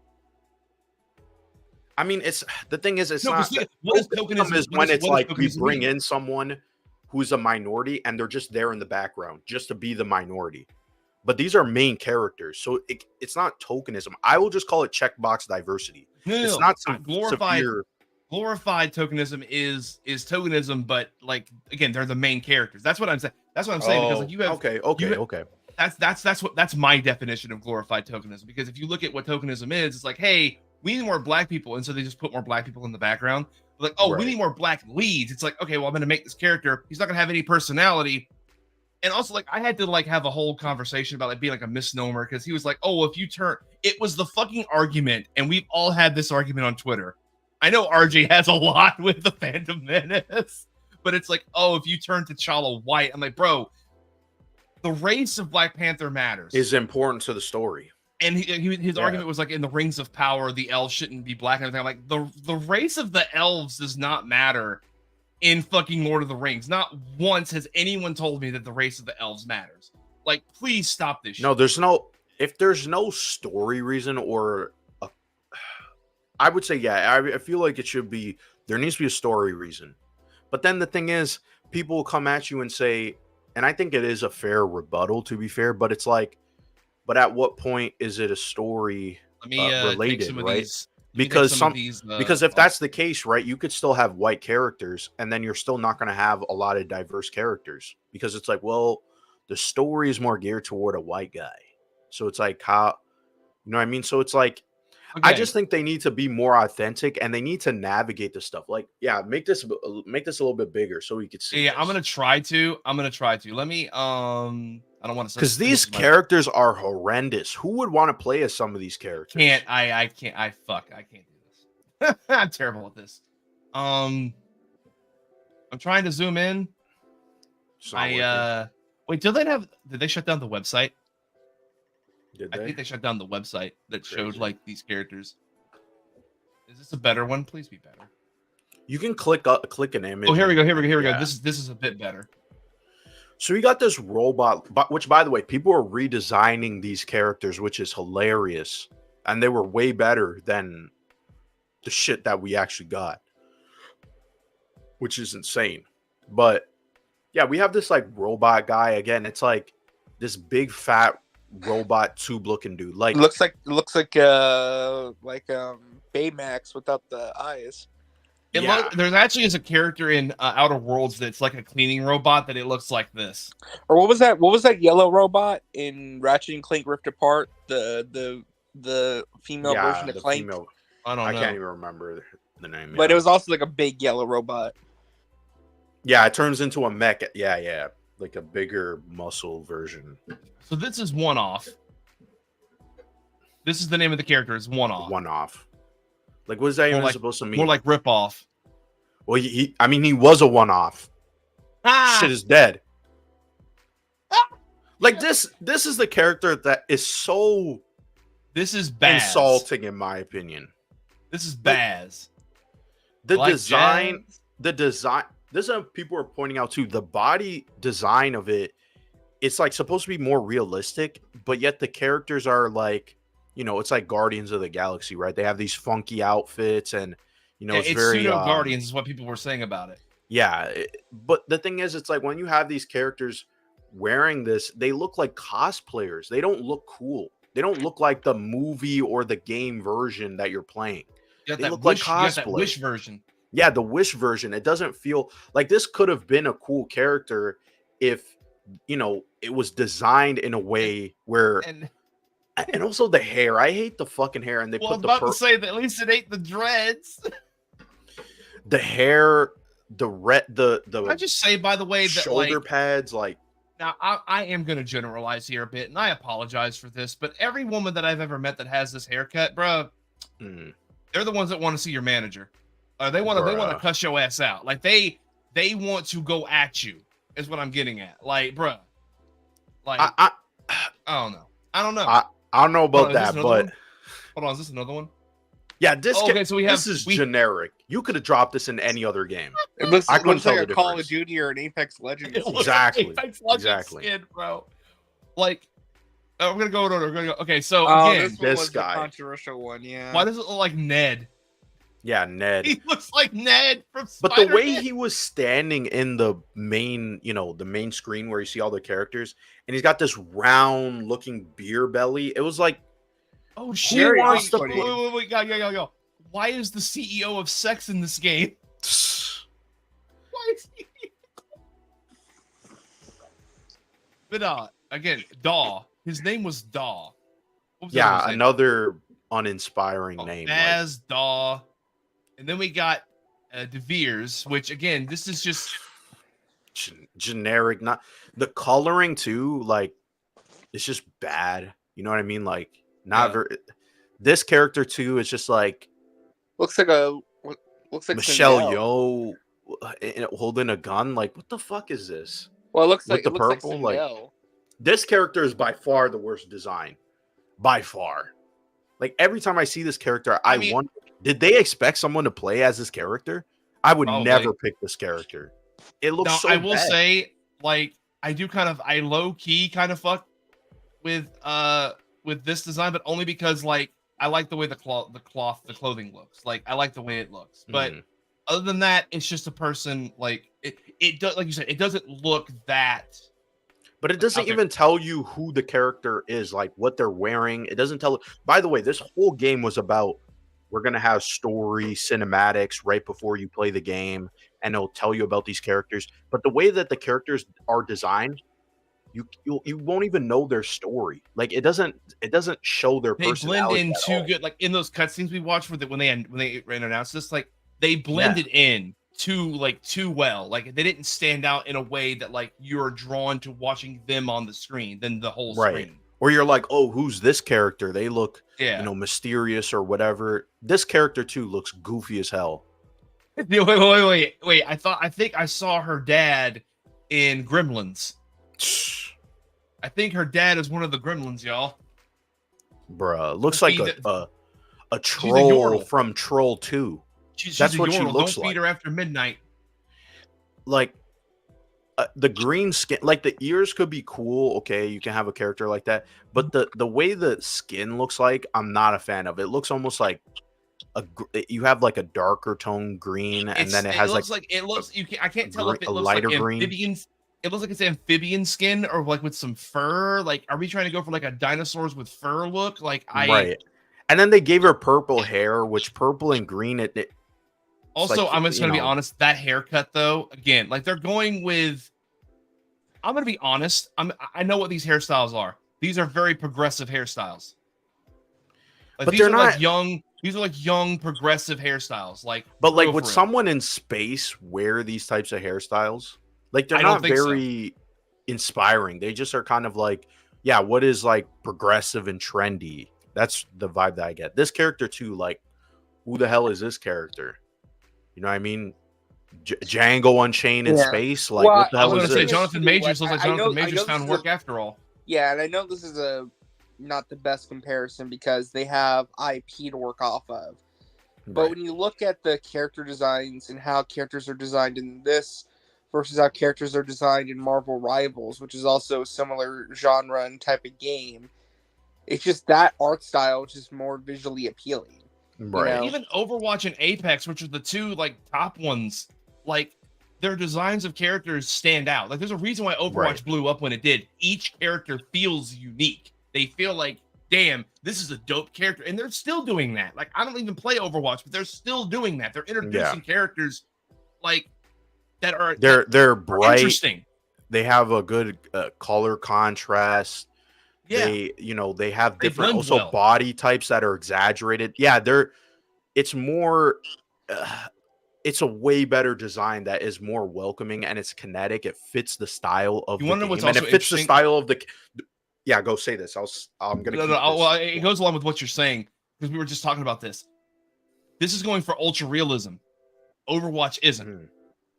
I mean, it's the thing is, it's not. What is tokenism? Is when it's like we bring in someone who's a minority and they're just there in the background just to be the minority. But these are main characters, so it's not tokenism. I will just call it checkbox diversity. It's not some glorified tokenism is tokenism, but like again, they're the main characters. That's what I'm saying. That's what I'm saying because like you have okay. That's my definition of glorified tokenism. Because if you look at what tokenism is, it's like, hey, we need more black people, and so they just put more black people in the background. Like, oh, we need more black leads. It's like, okay, well, I'm gonna make this character. He's not gonna have any personality. And also, like, I had to like have a whole conversation about like being like a misnomer because he was like, oh, if you turn, it was the fucking argument, and we've all had this argument on Twitter. I know RJ has a lot with the Phantom Menace, but it's like, oh, if you turn T'Challa white, I'm like, bro, the race of Black Panther matters. Is important to the story. And his argument was like, in the Rings of Power, the elves shouldn't be black and everything. I'm like, the race of the elves does not matter in fucking Lord of the Rings. Not once has anyone told me that the race of the elves matters. Like, please stop this shit. No, if there's no story reason or I would say, yeah, I feel like it should be, there needs to be a story reason. But then the thing is, people will come at you and say, and I think it is a fair rebuttal, to be fair, but it's like, but at what point is it a story related, right? Because because if that's the case, right, you could still have white characters, and then you're still not going to have a lot of diverse characters because it's like, well, the story is more geared toward a white guy, so it's like how, you know what I mean? So it's like, okay. I just think they need to be more authentic, and they need to navigate the stuff. Like, yeah, make this a little bit bigger so we could see. Yeah, I'm gonna try to. Let me. I don't want to. Because these characters are horrendous. Who would want to play as some of these characters? I can't do this. I'm terrible at this. I'm trying to zoom in. Wait, did they shut down the website? I think they shut down the website that showed like these characters. Is this a better one? Please be better. You can click an image. Oh, here we go. This is a bit better. So we got this robot, which, by the way, people are redesigning these characters, which is hilarious, and they were way better than the shit that we actually got, which is insane. But yeah, we have this like robot guy again. It's like this big fat robot tube looking dude. Like looks like Baymax without the eyes. There's actually is a character in Outer Worlds that's like a cleaning robot that it looks like this. Or what was that? What was that yellow robot in Ratchet and Clank Rift Apart? The female version of Clank. I don't know. I can't even remember the name. But it was also like a big yellow robot. Yeah, it turns into a mech. Yeah, like a bigger muscle version. So this is One Off. This is the name of the character. It's One Off. One Off. Like, what is that even supposed to mean? More like rip off. Well, he was a one-off. Shit is dead. Like this is the character that is so. This is Baz. Insulting, in my opinion. This is Baz. The design. This is what people are pointing out too. The body design of it, it's like supposed to be more realistic, but yet the characters are like, you know, it's like Guardians of the Galaxy, right? They have these funky outfits, and you know, it's very pseudo Guardians is what people were saying about it. Yeah, but the thing is, it's like when you have these characters wearing this, they look like cosplayers. They don't look cool. They don't look like the movie or the game version that you're playing. They look like cosplay. That Wish version. Yeah, the Wish version. It doesn't feel like this could have been a cool character if, you know, it was designed in a way where. And also the hair. I hate the fucking hair. And they put the. I was about to say that at least it ain't the dreads. The hair, the. I just say, by the way, that shoulder pads, like. Now I am going to generalize here a bit, and I apologize for this, but every woman that I've ever met that has this haircut, bro, they're the ones that want to see your manager. They want to cuss your ass out. Like they want to go at you. Is what I'm getting at. Like, bro. Like I don't know. I don't know. I don't know about that, but hold on, is this another one? Yeah, this this is generic. You could have dropped this in any other game. It looks like a Call of Duty or an Apex Legends. Exactly. Apex Legends skin, bro. Like, we're gonna go. Okay, so again, this guy, the controversial one. Yeah. Why does it look like Ned? Yeah, Ned. He looks like Ned from But the way Spider-Man. he was standing in the main, the main screen where you see all the characters, and he's got this round looking beer belly. It was like, Oh who shit! Very wants to off-putting. Wait, yo. Why is the CEO of Sex in this game? Why is he? But again, Daw. His name was Daw. What was the other Yeah, one's name? another uninspiring name. Like, Baz, Daw, and then we got De Veers, which again, this is just generic. Not the coloring too. Like, it's just bad. You know what I mean? Like, not Yeah. very. This character too is just like Looks like Michelle Sindel. Yeoh holding a gun. Like, what the fuck is this? Well, it looks With like the it looks purple, like like- Sindel. This character is by far the worst design. By far. Like, every time I see this character, I mean- wonder, did they expect someone to play as this character? I would Probably. never pick this character. It looks now, so I will bad. say, like, I low key kind of fuck with this design, but only because like I like the way the clothing looks. Like, I like the way it looks. But Mhm. other than that, it's just a person. Like, it does, like you said, it doesn't look that. But it doesn't out there. even tell you who the character is, like what they're wearing. It doesn't tell. By the way, this whole game was about we're gonna have story cinematics right before you play the game, and it'll tell you about these characters. But the way that the characters are designed, you won't even know their story. Like, it doesn't show their They blend personality in at too all. good. Like in those cutscenes we watched when they announced this, like they blended in too well. Like, they didn't stand out in a way that like you're drawn to watching them on the screen than the whole Right. screen. Or you're like, oh, who's this character? They look, Yeah. mysterious or whatever. This character too looks goofy as hell. Wait. I think I saw her dad in Gremlins. I think her dad is one of the Gremlins, y'all. Bruh, looks Must like be a a troll Yordle. from Troll 2. She's That's a what she Yordle. looks Don't like. feed her after midnight. Like, the green skin, like the ears could be cool. Okay, you can have a character like that, but the way the skin looks like, I'm not a fan of. It looks almost like you have like a darker tone green, and then it has looks like I can't tell if it a looks lighter like green. amphibians. It looks like it's amphibian skin or like with some fur. Like, are we trying to go for like a dinosaurs with fur look? Like, right. And then they gave her purple hair, which purple and green. It Also, like, I'm just gonna be know. honest. That haircut, though, again, like they're going with. I'm gonna be honest. I know what these hairstyles are. These are very progressive hairstyles. Like, But these they're are like not- young. These are like young progressive hairstyles. Like, But like, real would for real. someone in space wear these types of hairstyles? Like, they're I don't not think so. very inspiring. They just are kind of like, yeah, what is like progressive and trendy? That's the vibe that I get. This character too, like, who the hell is this character? You know what I mean? Django Unchained in Yeah. space. Like, Well, what the I hell was is gonna say this? Jonathan Too, Majors like, looks like I know- Jonathan I know Majors this found is work after all. Yeah, and I know this is not the best comparison because they have IP to work off of. But Right. when you look at the character designs and how characters are designed in this versus how characters are designed in Marvel Rivals, which is also a similar genre and type of game, it's just that art style is just more visually appealing. Right. know? Even Overwatch and Apex, which are the two like top ones, like their designs of characters stand out. Like, there's a reason why Overwatch Right. blew up when it did. Each character feels unique. They feel like, damn, this is a dope character, and they're still doing that. Like, I don't even play Overwatch, but they're still doing that. They're introducing characters like that are They're bright. interesting. They have a good color contrast. Yeah, They have They different blend also well. body types that are exaggerated. Yeah, it's more it's a way better design that is more welcoming, and it's kinetic. It fits the style of You the wanna know game, what's and it also fits the interesting? style of the. Yeah, go say this. I'm gonna. No, keep no, this. well, it goes along with what you're saying because we were just talking about this. This is going for ultra realism. Overwatch isn't. Mhm.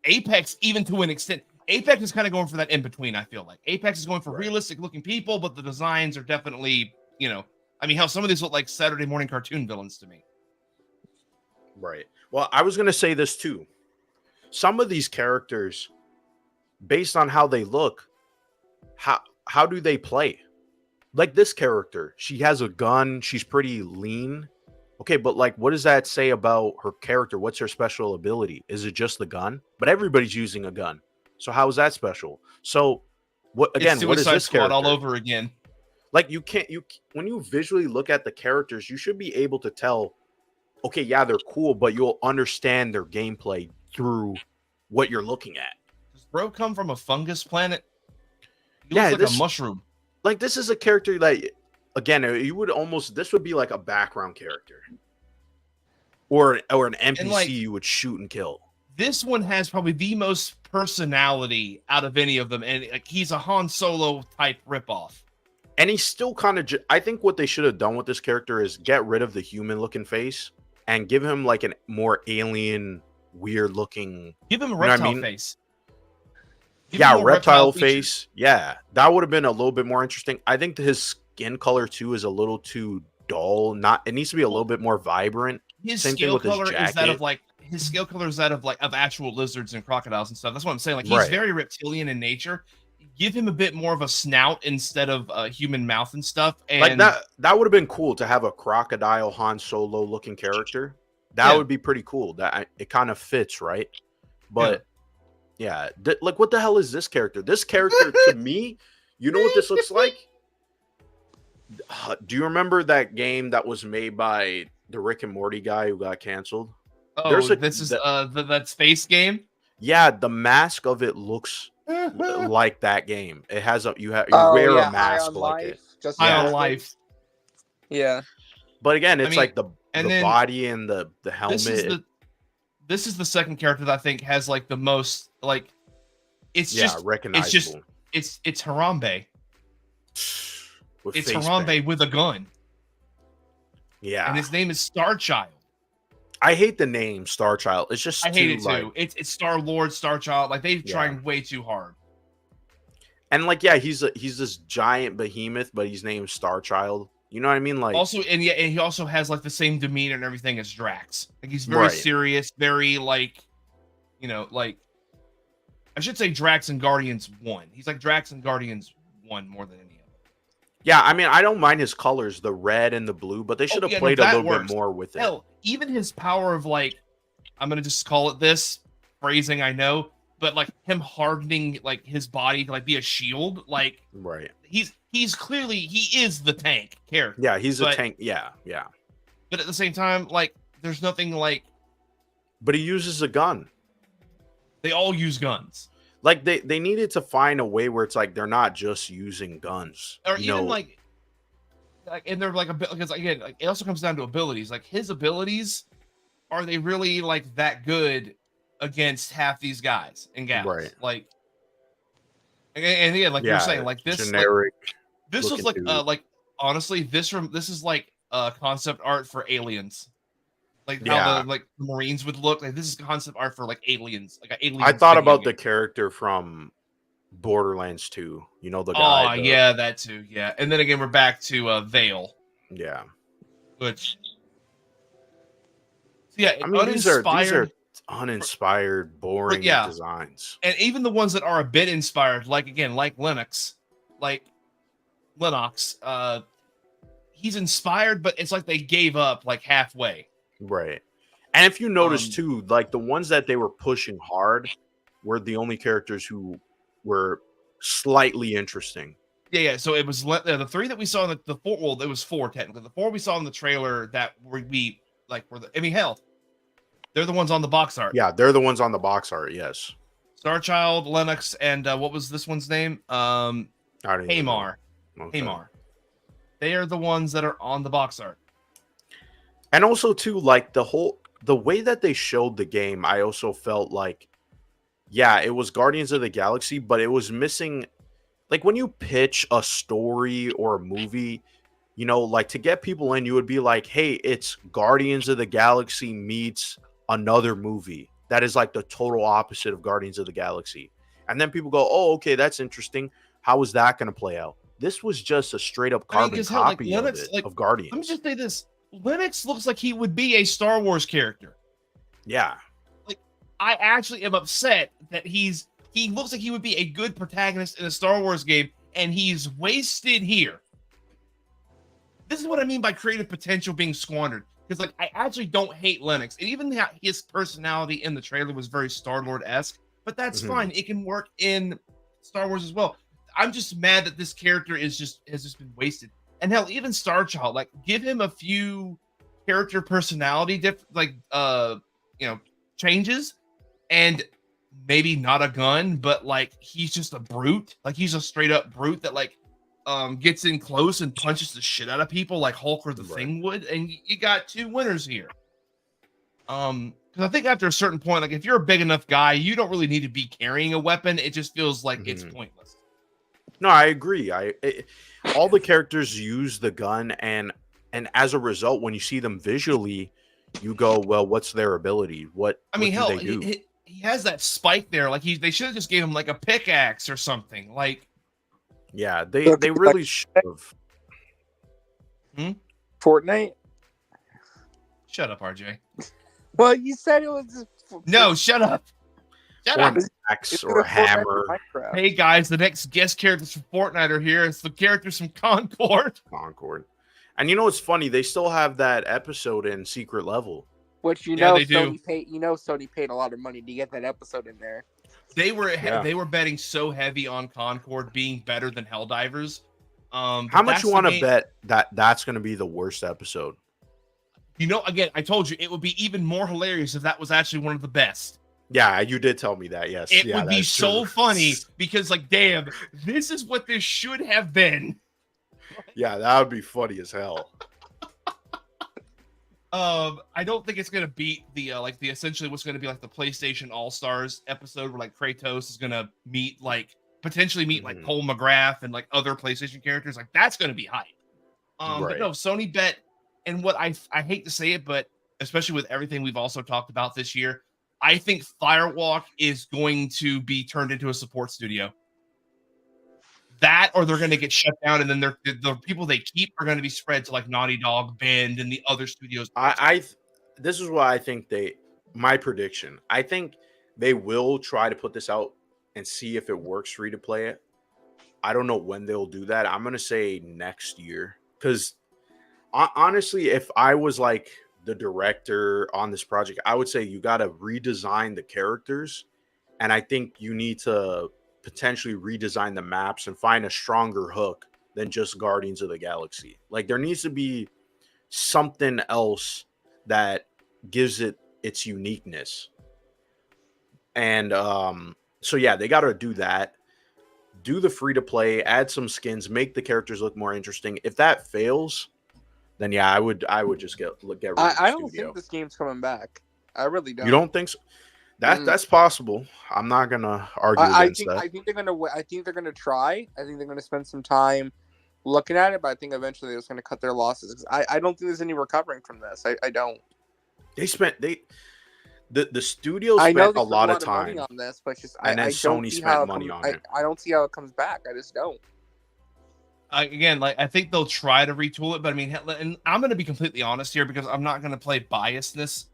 Apex, even to an extent, Apex is kind of going for that in between. I feel like Apex is going for Right. realistic looking people, but the designs are definitely, I mean, hell, some of these look like Saturday morning cartoon villains to me. Right. Well, I was gonna say this too. Some of these characters, based on how they look, how do they play? Like this character, she has a gun. She's pretty lean. Okay, but like, what does that say about her character? What's her special ability? Is it just the gun? But everybody's using a gun, so how is that special? So, what It's again? What is Suicide this Squad all character? over again. Like, you can't when you visually look at the characters, you should be able to tell. Okay, yeah, they're cool, but you'll understand their gameplay through what you're looking at. Does bro come from a fungus planet? He Yeah, looks like a mushroom. Like, this is a character that, again, you would almost, this would be like a background character, or an NPC like, you would shoot and kill. This one has probably the most personality out of any of them, and like, he's a Han Solo type ripoff. And he's still kind of. I think what they should have done with this character is get rid of the human looking face and give him like a more alien, weird looking. Give him a You know what I reptile mean? face. Give him Yeah, more reptile features. face. Yeah, that would have been a little bit more interesting. I think his skin color too is a little too dull. It needs to be a little bit more vibrant. His Same thing scale with his color is that jacket. of like his scale color is that of like of actual lizards and crocodiles and stuff. That's what I'm saying. Like, he's Right. very reptilian in nature. Give him a bit more of a snout instead of a human mouth and stuff. And Like that would have been cool to have a crocodile Han Solo looking character. That Yeah. would be pretty cool. It kind of fits, right? But yeah, like, what the hell is this character? This character to me, you know what this looks like? Do you remember that game that was made by the Rick and Morty guy who got canceled? oh, there's a- this is the- that space game. Yeah, the mask of it looks like that game. It has you Oh, wear yeah, a High mask on like it. Life, just High on Justin. life. Yeah. But again, it's mean, like the and then body and the helmet. This is the second character that I think has like the most like. It's yeah, just recognizable. it's Harambe. With It's face Harambe paint. with a gun, Yeah, and his name is Starchild. I hate the name Starchild. It's just I hate it too, like, too. It's Star Lord, Starchild. Like, they've Yeah. trying way too hard. and like, yeah, he's this giant behemoth, but he's named Starchild. You know what I mean? Like, Also, and he also has like the same demeanor and everything as Drax. Like, he's very Right. serious, very like, like I should say Drax and Guardians 1. He's like Drax and Guardians 1 more than any of them. yeah, I mean, I don't mind his colors, the red and the blue, but they should have yeah, no, played a that little works. bit more with it. Hell, even his power of like, I'm gonna just call it this phrasing, I know, but like him hardening like his body to like be a shield, like Right. he's clearly he is the tank character. Yeah, he's a But- tank. Yeah. But at the same time, like there's nothing like But he uses a gun. they all use guns. Like, they needed to find a way where it's like they're not just using guns. Or you even know? like and they're like a bit because again, like, it also comes down to abilities. Like, his abilities, are they really like that good against half these guys and gals? Right. Like, and again, like you're saying, like this, generic. this was looking like honestly, this is like concept art for aliens. Like Yeah. how the Marines would look. Like, this is concept art for like aliens. Like, an alien. I thought video about the game. character from Borderlands 2. You know, the guy. Oh yeah, that too. Yeah, and then again, we're back to Vale, Yeah. which. So yeah, I mean, these are uninspired. uninspired, boring yeah. designs. And even the ones that are a bit inspired, like Linux, he's inspired, but it's like they gave up like halfway. Right. And if you notice Um, too, like, the ones that they were pushing hard were the only characters who were slightly interesting. Yeah. So it was the three that we saw in the four. Well, it was four technically. The four we saw in the trailer that were hell, they're the ones on the box art. Yeah, they're the ones on the box art. Yes. Starchild, Lennox, and what was this one's name? I don't even know. Hamar. Okay. Hamar. They are the ones that are on the box art. And also too, like, the way that they showed the game, I also felt like, yeah, it was Guardians of the Galaxy, but it was missing, like, when you pitch a story or a movie, you know, like, to get people in, you would be like, hey, it's Guardians of the Galaxy meets another movie that is like the total opposite of Guardians of the Galaxy. And then people go, oh, okay, that's interesting. How is that going to play out? This was just a straight up carbon 'cause hell, like, copy Lennox, of it, like, of Guardians. Let me just say this. Lennox looks like he would be a Star Wars character. Yeah. I actually am upset that he looks like he would be a good protagonist in a Star Wars game, and he's wasted here. This is what I mean by creative potential being squandered. because like I actually don't hate Lennox, and even his personality in the trailer was very Star-Lord-esque, but that's fine. It can work in Star Wars as well. I'm just mad that this character has just been wasted. And hell, even Star Child, like give him a few character personality changes, and maybe not a gun, but like he's just a brute. Like he's a straight up brute that like gets in close and punches the shit out of people like Hulk or the Thing would, and you got two winners here. Because I think after a certain point, like if you're a big enough guy, you don't really need to be carrying a weapon. It just feels like it's pointless. No, I agree. All the characters use the gun, and as a result, when you see them visually, you go, well, what's their ability? What do they do? He has that spike there. Like they should have just gave him like a pickaxe or something. Like, yeah, they really should have. Fortnite. Shut up, RJ. Well, you said it was. No, shut up. Shut up. Axe or a hammer. Hey guys, the next guest characters from Fortnite are here. It's the characters from Concord. And you know what's funny? They still have that episode in Secret Level. Which Sony paid a lot of money to get that episode in there. They were betting so heavy on Concord being better than Helldivers. How much you want to bet that's going to be the worst episode? You know, again, I told you it would be even more hilarious if that was actually one of the best. Yeah, you did tell me that. Yes, it would be so funny because, like, damn, this is what this should have been. Yeah, that would be funny as hell. I don't think it's gonna beat the essentially what's gonna be like the PlayStation All Stars episode where like Kratos is gonna potentially meet like Cole McGrath and like other PlayStation characters. Like that's gonna be hype. But no, Sony bet, and what I hate to say it, but especially with everything we've also talked about this year, I think Firewalk is going to be turned into a support studio. That, or they're going to get shut down, and then the people they keep are going to be spread to like Naughty Dog, Bend, and the other studios. This is why I think my prediction. I think they will try to put this out and see if it works free to play it. I don't know when they'll do that. I'm going to say next year, because honestly, if I was like the director on this project, I would say you got to redesign the characters, and I think you need to potentially redesign the maps and find a stronger hook than just Guardians of the Galaxy. Like there needs to be something else that gives it its uniqueness. And so yeah, they got to do that. Do the free to play, add some skins, make the characters look more interesting. If that fails, then yeah, I would just get rid of the I don't think this game's coming back. I really don't. You don't think so? That's possible. I'm not gonna argue against that. I think they're gonna try. I think they're gonna spend some time looking at it, but I think eventually they're just gonna cut their losses. I don't think there's any recovering from this. I don't. The studio spent a lot of time money on this, but just and then Sony spent money on it. I don't see how it comes back. I just don't. Again, like I think they'll try to retool it, but I mean, and I'm going to be completely honest here because I'm not going to play biasness,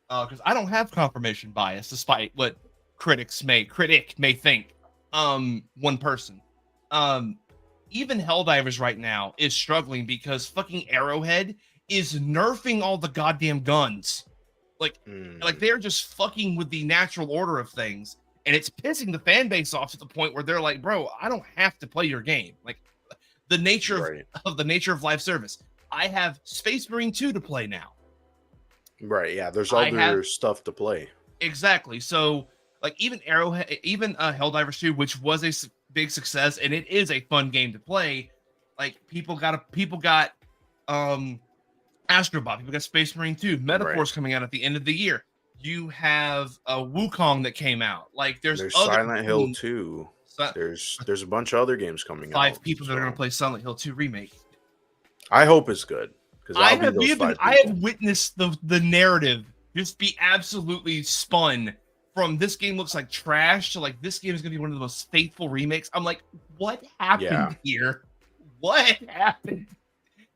because I don't have confirmation bias, despite what critic may think. One person, even Helldivers right now is struggling because fucking Arrowhead is nerfing all the goddamn guns, like they're just fucking with the natural order of things, and it's pissing the fan base off to the point where they're like, bro, I don't have to play your game, like. The nature of live service. I have Space Marine 2 to play now. Right, yeah. There's other stuff to play. Exactly. So, like even Arrowhead, even Helldivers 2, which was a big success, and it is a fun game to play. Like people got Astrobot, people got Space Marine 2, Metaphor's coming out at the end of the year. You have Wukong that came out. Like there's Silent Hill 2. There's a bunch of other games coming out. 5 people that are going to play Silent Hill 2 remake. I hope it's good, because I have witnessed the narrative just be absolutely spun from this game looks like trash to like this game is going to be one of the most faithful remakes. I'm like, what happened here? What happened?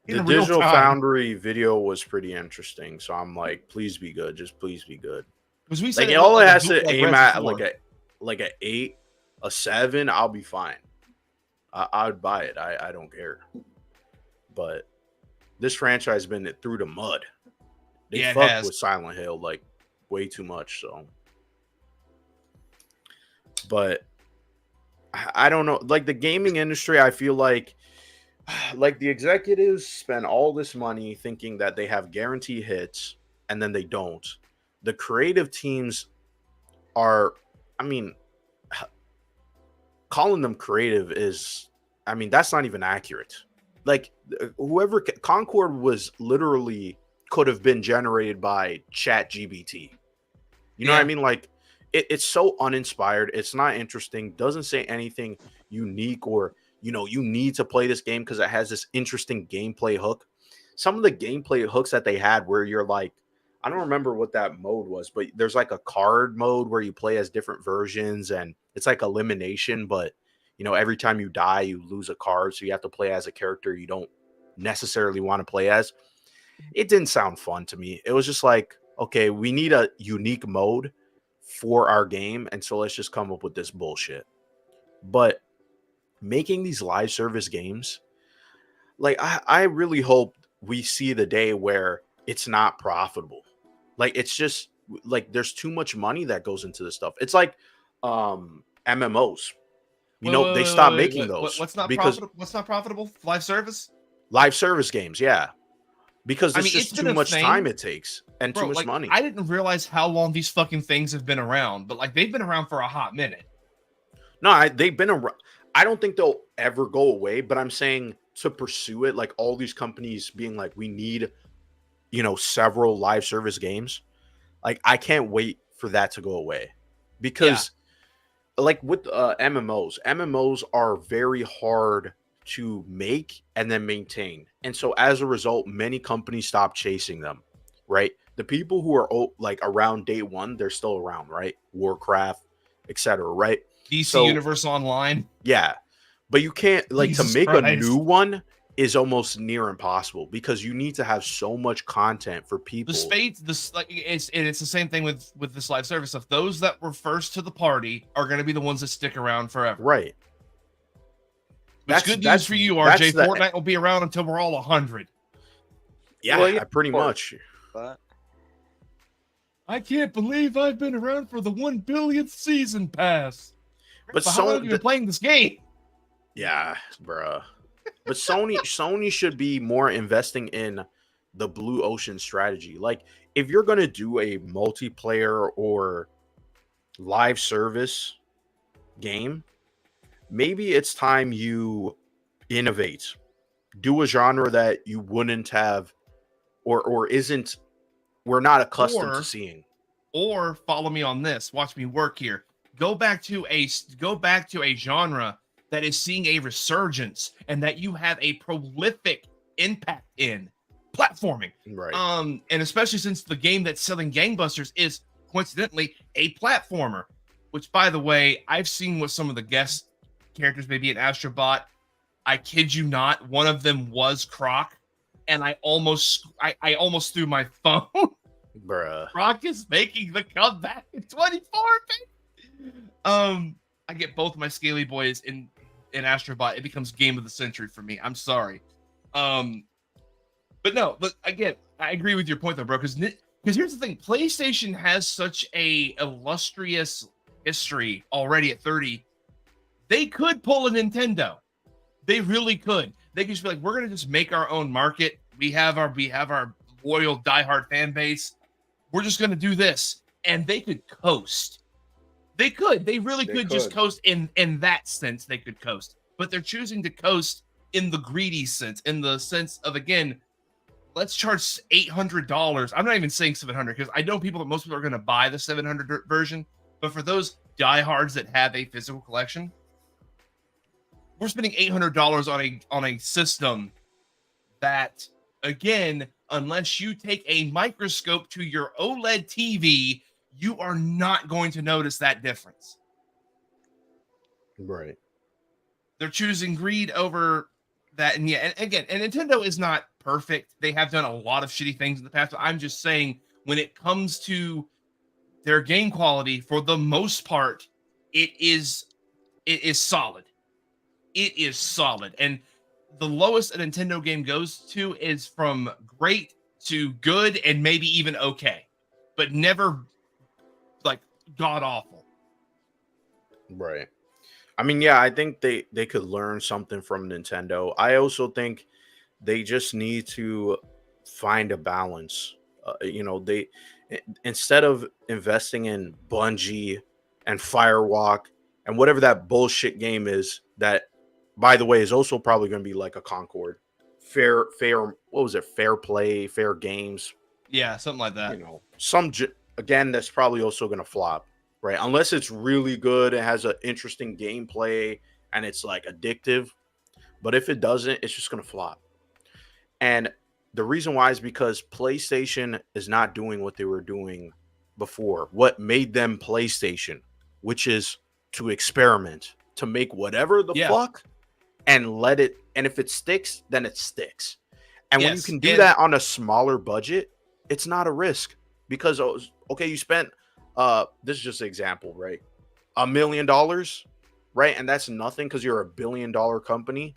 The Digital Foundry video was pretty interesting, so I'm like, please be good, just please be good. Because we said all it has to aim at like a 8. A 7, I'll be fine. I'd buy it. I don't care. But this franchise has been through the mud. They Yeah, it fucked has. with Silent Hill like way too much. So, but I don't know. Like the gaming industry, I feel like the executives spend all this money thinking that they have guaranteed hits, and then they don't. The creative teams are, I mean, calling them creative is, I mean, that's not even accurate. Like whoever Concord was literally could have been generated by Chat GBT. You know what I Yeah. mean? Like it's so uninspired. It's not interesting. Doesn't say anything unique or you need to play this game because it has this interesting gameplay hook. Some of the gameplay hooks that they had where you're like, I don't remember what that mode was, but there's like a card mode where you play as different versions and it's like elimination, but every time you die, you lose a card. So you have to play as a character you don't necessarily want to play as. It didn't sound fun to me. It was just like, okay, we need a unique mode for our game. And so let's just come up with this bullshit. But making these live service games, like I really hope we see the day where it's not profitable. Like it's just like there's too much money that goes into this stuff. It's like MMOs. They stopped making those What's not because profitable? What's not profitable? Live service? live service games, yeah. Because I it's mean, it's just been too a much thing, time it takes and too bro. much Like, money. I didn't realize how long these fucking things have been around, but like they've been around for a hot minute. No, they've been around. I don't think they'll ever go away, but I'm saying to pursue it, like all these companies being like, we need, several live service games. Like, I can't wait for that to go away because, like with MMOs are very hard to make and then maintain. And so as a result, many companies stop chasing them, right? The people who are like around day one, they're still around, right? Warcraft, etc., right? DC So, Universe Online. yeah, but you can't to Jesus make Christ. a new one is almost near impossible because you need to have so much content for people. The spades, it's the same thing with this live service stuff. Those that were first to the party are going to be the ones that stick around forever. Right. Which good news for you, RJ. Fortnite will be around until we're all 100. Yeah, Well, yeah, pretty much. But I can't believe I've been around for the 1 billionth season pass. But how long have you been playing this game? Yeah, bruh. But Sony should be more investing in the blue ocean strategy. Like, if you're gonna do a multiplayer or live service game, maybe it's time you innovate. Do a genre that you wouldn't have or isn't we're not accustomed to seeing. Or follow me on this. Watch me work here. Go back to a genre that is seeing a resurgence and that you have a prolific impact in platforming. Right. And especially since the game that's selling gangbusters is coincidentally a platformer, which by the way, I've seen what some of the guest characters may be in Astrobot. I kid you not, one of them was Croc, and I almost threw my phone. Bruh. Croc is making the comeback in 24, baby. I get both my Scaly Boys in Astrobot. It becomes game of the century for me. I'm sorry. But no, but again, I agree with your point though, bro, because here's the thing. PlayStation has such a illustrious history already at 30. They could pull a Nintendo. They really could. They could just be like, we're gonna just make our own market. We have our loyal diehard fan base. We're just gonna do this, and they could coast. They could. They really could just coast in that sense. They could coast, but they're choosing to coast in the greedy sense, in the sense of, again, let's charge $800. I'm not even saying $700 because I know most people are going to buy the $700 version, but for those diehards that have a physical collection, we're spending $800 on a system that, again, unless you take a microscope to your OLED TV, you are not going to notice that difference. Right. They're choosing greed over that. And yeah, and again, and Nintendo is not perfect. They have done a lot of shitty things in the past, but I'm just saying when it comes to their game quality, for the most part, it is solid. It is solid. And the lowest a Nintendo game goes to is from great to good and maybe even okay, but never like god awful. Right. I mean, yeah, I think they could learn something from Nintendo. I also think they just need to find a balance. They instead of investing in Bungie and Firewalk and whatever that bullshit game is, that by the way is also probably going to be like a Concord. Fair, what was it? Fair play, fair games. Yeah, something like that. Again, that's probably also going to flop, right? Unless it's really good, it has an interesting gameplay and it's like addictive. But if it doesn't, it's just going to flop. And the reason why is because PlayStation is not doing what they were doing before. What made them PlayStation, which is to experiment, to make whatever the fuck and let it. And if it sticks, then it sticks. And when you can do that on a smaller budget, it's not a risk because, okay, you spent, this is just an example, right? $1 million, right? And that's nothing because you're $1 billion company.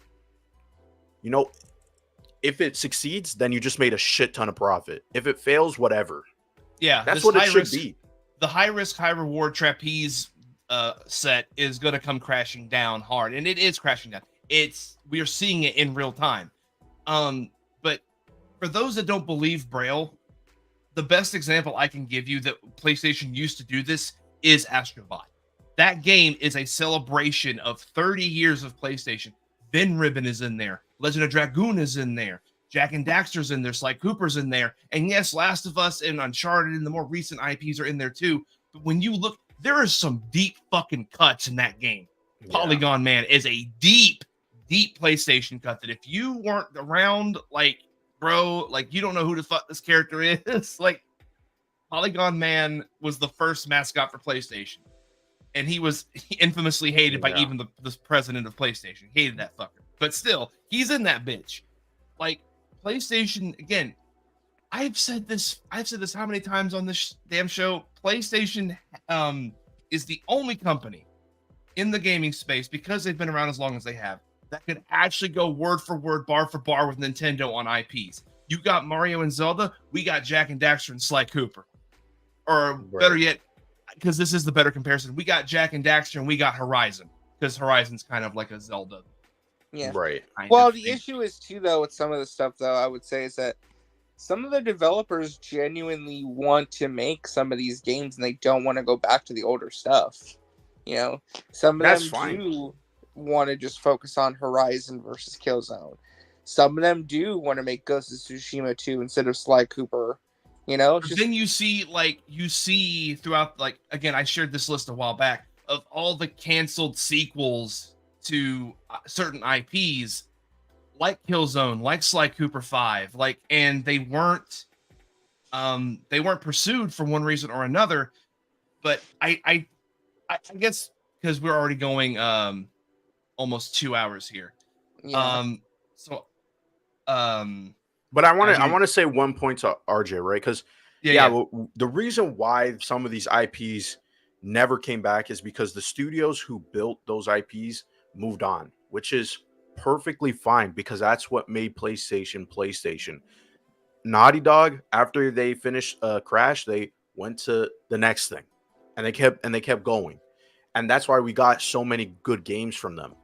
You know, if it succeeds, then you just made a shit ton of profit. If it fails, whatever. Yeah, that's what it should be. The high risk, high reward trapeze set is going to come crashing down hard, and it is crashing down. We are seeing it in real time. But for those that don't believe Braille, the best example I can give you that PlayStation used to do this is Astrobot. That game is a celebration of 30 years of PlayStation. Vin Ribbon is in there. Legend of Dragoon is in there. Jak and Daxter's in there. Sly Cooper's in there. And yes, Last of Us and Uncharted and the more recent IPs are in there too. But when you look, there is some deep fucking cuts in that game. Yeah. Polygon Man is a deep PlayStation cut that if you weren't around, like, bro, like, you don't know who the fuck this character is. Like, Polygon Man was the first mascot for PlayStation. And he was infamously hated by even the president of PlayStation. He hated that fucker. But still, he's in that bitch. Like, PlayStation, again, I've said this how many times on this damn show? PlayStation is the only company in the gaming space, because they've been around as long as they have, that could actually go word for word, bar for bar with Nintendo on IPs. You got Mario and Zelda, we got Jak and Daxter and Sly Cooper. Or better yet, because this is the better comparison, we got Jak and Daxter and we got Horizon, because Horizon's kind of like a Zelda. Yeah. Right. Well, the issue is too, though, with some of the stuff, though, I would say, is that some of the developers genuinely want to make some of these games and they don't want to go back to the older stuff. You know, some of them do want to just focus on Horizon versus Killzone. Some of them do want to make Ghost of Tsushima 2 instead of Sly Cooper. You know, then you see throughout, like, again, I shared this list a while back of all the canceled sequels to certain IPs, like Killzone, like Sly Cooper 5, like, and they weren't pursued for one reason or another. But I guess because we're already going almost 2 hours here. Yeah. But I want to say one point to RJ, right? Because the reason why some of these IPs never came back is because the studios who built those IPs moved on, which is perfectly fine because that's what made PlayStation. Naughty Dog, after they finished Crash, they went to the next thing, and they kept going, and that's why we got so many good games from them,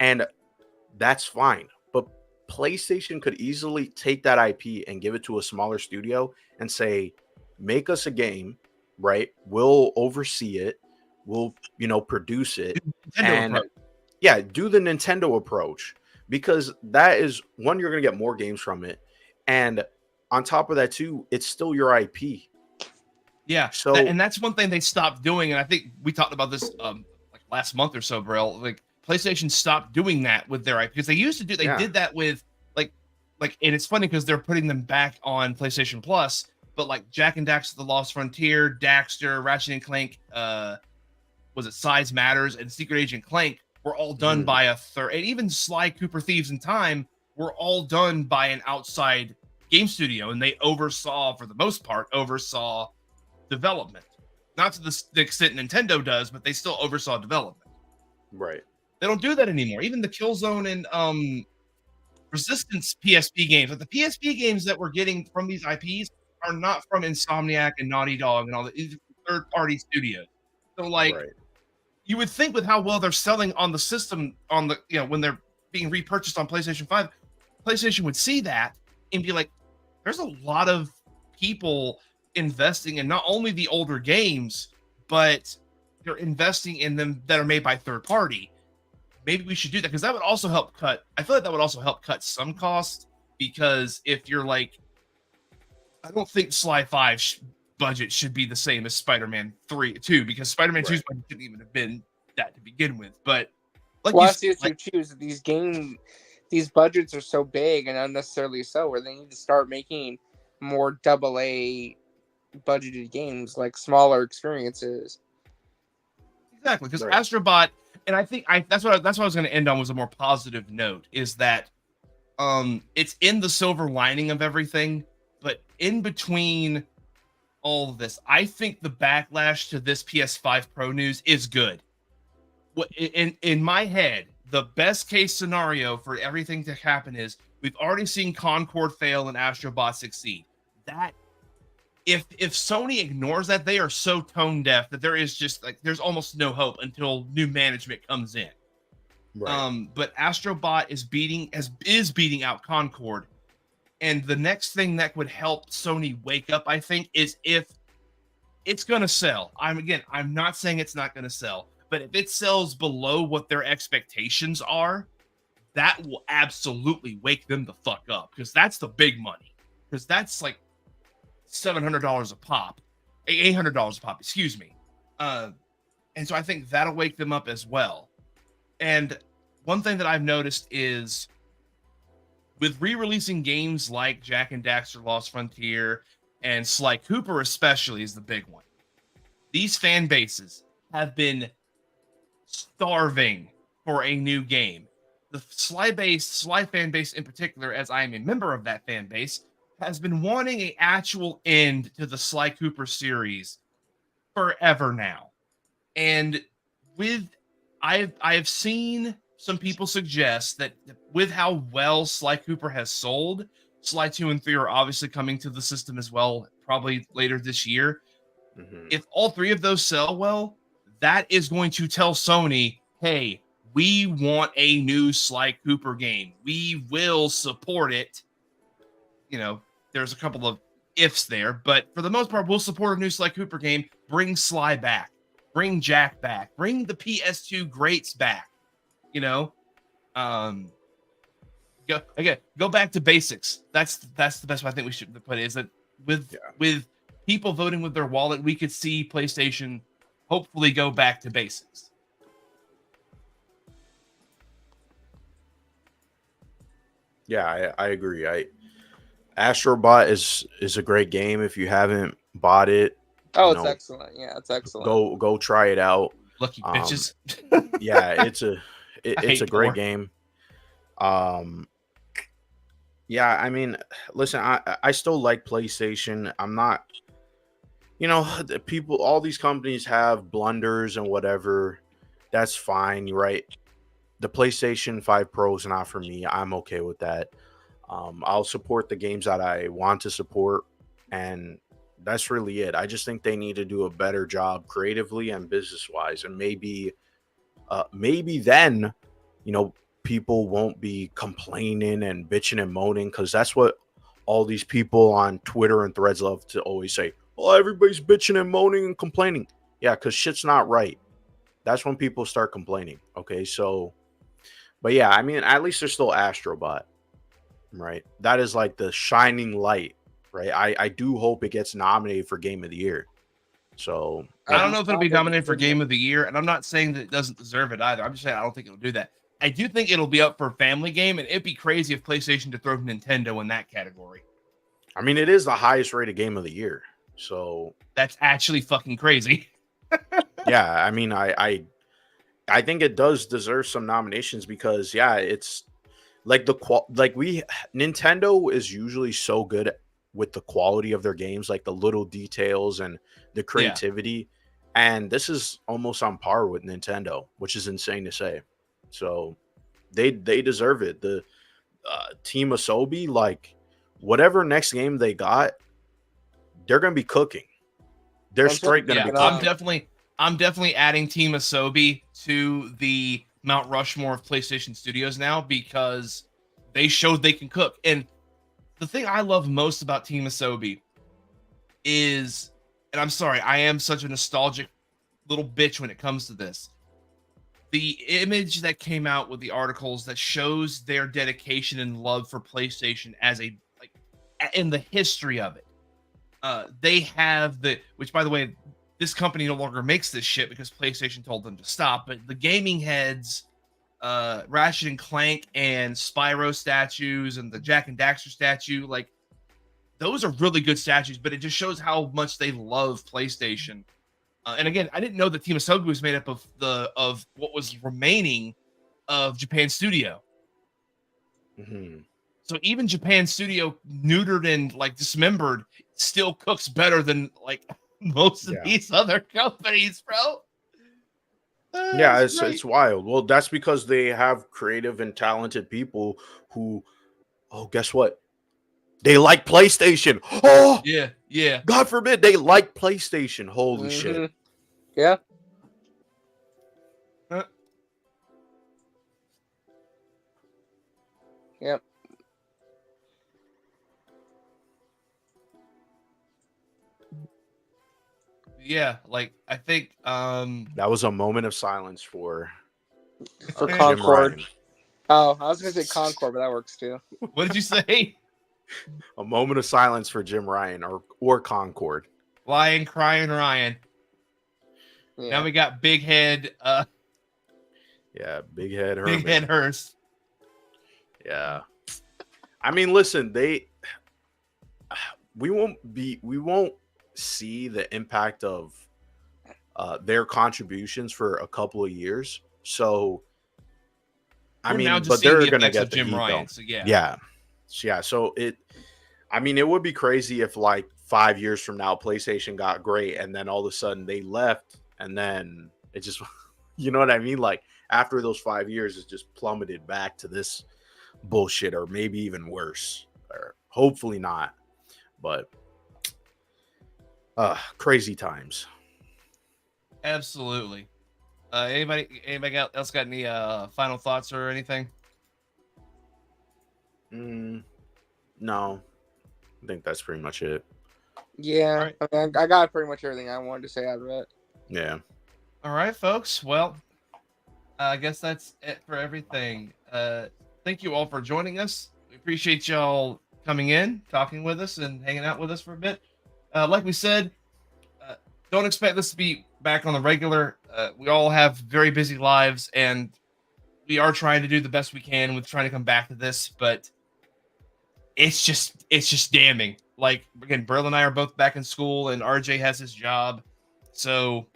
and that's fine. But PlayStation could easily take that IP and give it to a smaller studio and say, make us a game, right? We'll oversee it. We'll, produce it. Do the Nintendo approach, because that is one, you're going to get more games from it. And on top of that too, it's still your IP. Yeah. So, and that's one thing they stopped doing. And I think we talked about this like last month or so, Brill. Like, PlayStation stopped doing that with their IP, because they used to do. They did that with like, and it's funny because they're putting them back on PlayStation Plus. But like Jak and Daxter: The Lost Frontier, Daxter, Ratchet and Clank, was it Size Matters, and Secret Agent Clank were all done by a third, and even Sly Cooper Thieves in Time were all done by an outside game studio, and they oversaw, for the most part, development. Not to the extent Nintendo does, but they still oversaw development. Right. They don't do that anymore. Even the Killzone and Resistance PSP games, but the PSP games that we're getting from these IPs are not from Insomniac and Naughty Dog and all the third-party studios. So, like, Right. you would think with how well they're selling on the system, on the when they're being repurchased on PlayStation 5, PlayStation would see that and be like, there's a lot of people investing in not only the older games, but they're investing in them that are made by third party. Maybe we should do that because that would also help cut. I feel like that would also help cut some costs because if you're like, I don't think Sly 5 budget should be the same as Spider-Man 2 because Spider-Man 2's budget didn't even have been that to begin with. But like well, you that's the issue too. These budgets are so big and unnecessarily so, where they need to start making more AA budgeted games, like smaller experiences. exactly, because Astrobot, and I think that's what I was going to end on was a more positive note, is that it's in the silver lining of everything, but in between all of this, I think the backlash to this PS5 Pro news is good. What in my head, the best case scenario for everything to happen is we've already seen Concord fail and Astrobot succeed. That if Sony ignores that, they are so tone deaf that there is just like there's almost no hope until new management comes in. Right. But Astrobot is beating out Concord, and the next thing that would help Sony wake up, I think, is if it's gonna sell. I'm not saying it's not gonna sell, but if it sells below what their expectations are, that will absolutely wake them the fuck up because that's the big money. Because that's like $700 a pop, $800 a pop, excuse me. And so I think that'll wake them up as well. And one thing that I've noticed is with re-releasing games like Jak and Daxter Lost Frontier and Sly Cooper especially is the big one. These fan bases have been starving for a new game. The Sly fan base in particular, as I am a member of that fan base, has been wanting an actual end to the Sly Cooper series forever now. And I have seen some people suggest that with how well Sly Cooper has sold, Sly 2 and 3 are obviously coming to the system as well, probably later this year. Mm-hmm. If all three of those sell well, that is going to tell Sony, hey, we want a new Sly Cooper game. We will support it. There's a couple of ifs there, but for the most part, we'll support a new Sly Cooper game. Bring Sly back. Bring Jak back. Bring the PS2 greats back. Go back to basics. That's the best way I think we should put it, is that with people voting with their wallet, we could see PlayStation hopefully go back to basics. Yeah, I agree. Astrobot is a great game. If you haven't bought it, it's excellent. Yeah, it's excellent. Go try it out. Lucky bitches. Yeah, it's a great game. Yeah, I mean, listen, I still like PlayStation. I'm not, all these companies have blunders and whatever. That's fine, right? The PlayStation 5 Pro is not for me. I'm okay with that. I'll support the games that I want to support, and that's really it. I just think they need to do a better job creatively and business wise, and maybe then, people won't be complaining and bitching and moaning, because that's what all these people on Twitter and Threads love to always say. Oh, everybody's bitching and moaning and complaining. Yeah, because shit's not right. That's when people start complaining. Okay, so, but yeah, I mean, at least there's still Astrobot, right? That is like the shining light, right? I do hope it gets nominated for Game of the Year. So I don't know if it'll be nominated for Game of the Year, and I'm not saying that it doesn't deserve it either. I'm just saying I don't think it'll do that. I do think it'll be up for Family Game, and it'd be crazy if PlayStation to throw Nintendo in that category. I mean, it is the highest rated Game of the Year, so that's actually fucking crazy. Yeah, I mean, I think it does deserve some nominations because it's like Nintendo is usually so good with the quality of their games, like the little details and the creativity, and this is almost on par with Nintendo, which is insane to say. So they deserve it. Team Asobi, like whatever next game they got, they're gonna be cooking. They're I'm straight gonna Yeah, be I'm cooking. definitely adding Team Asobi to the Mount Rushmore of PlayStation Studios now because they showed they can cook. And the thing I love most about Team Asobi is, and I'm sorry, I am such a nostalgic little bitch when it comes to this. The image that came out with the articles that shows their dedication and love for PlayStation as a like in the history of it. They have which by the way, this company no longer makes this shit because PlayStation told them to stop. But the gaming heads, Ratchet and Clank and Spyro statues and the Jack and Daxter statue, like those are really good statues. But it just shows how much they love PlayStation. And again, I didn't know that Team Asobi was made up of what was remaining of Japan Studio. Mhm. So even Japan Studio, neutered and like dismembered, still cooks better than like most of Yeah. these other companies, bro. Yeah, It's it's great. wild. Well, that's because they have creative and talented people who, oh, guess what? They like PlayStation. Oh, Yeah, yeah. God forbid they like PlayStation. Holy shit. Mhm. Yeah. Uh, Yep. yeah, like I think That was a moment of silence for For Okay. Jim Concord. Ryan. Oh, I was gonna say Concord, but that works too. what did you say? A moment of silence for Jim Ryan or Concord. Lying, crying, Ryan. Yeah. Now we got Big Head, Yeah, Big Head Herman. Big Head Hurst. Yeah. I mean, listen, we won't see the impact of their contributions for a couple of years. So I We're now mean, just but seeing they're the gonna effects of get the Jim heat Ryan. though. So yeah. Yeah. So I mean, it would be crazy if like 5 years from now PlayStation got great and then all of a sudden they left and then it just you know what I mean? Like after those 5 years, it just plummeted back to this bullshit or maybe even worse. Or hopefully not. But crazy times. Absolutely. Anybody else got any final thoughts or anything? No. I think that's pretty much it. Yeah. Alright. I mean, I got pretty much everything I wanted to say out of it. Yeah. All right, folks. Well, I guess that's it for everything. Thank you all for joining us. We appreciate y'all coming in, talking with us, and hanging out with us for a bit. Like we said, don't expect this to be back on the regular. We all have very busy lives, and we are trying to do the best we can with trying to come back to this, but it's just damning. Like again, Burl and I are both back in school, and RJ has his job, so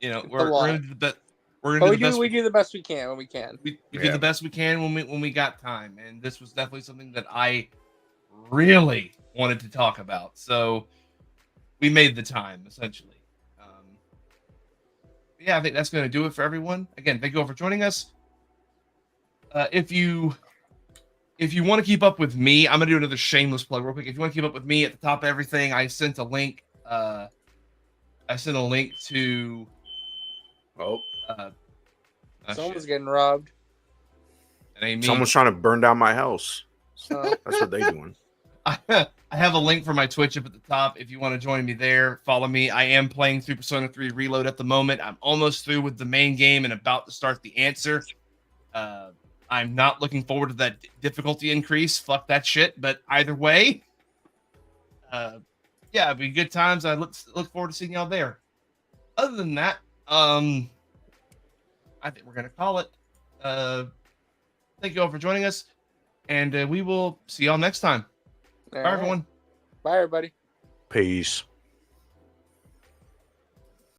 you know we're gonna do the best. We're gonna But do the best. we do the best we can when we can. We do Yeah. the best we can when we got time, and this was definitely something that I really wanted to talk about. So we made the time essentially. Yeah, I think that's going to do it for everyone. Again, thank you all for joining us. If you want to keep up with me, I'm going to do another shameless plug real quick. If you want to keep up with me, at the top of everything, I sent a link. I sent a link to. Oh, Someone's shit. getting robbed. It ain't me. someone's trying to burn down my house. So That's what they doing. I have a link for my Twitch up at the top. If you want to join me there, follow me. I am playing through Persona 3 Reload at the moment. I'm almost through with the main game and about to start the answer. I'm not looking forward to that difficulty increase. Fuck that shit. But either way, yeah, it'll be good times. I look forward to seeing y'all there. Other than that, I think we're gonna call it. Thank you all for joining us, and we will see y'all next time. Bye, everyone. Bye, everybody. Peace.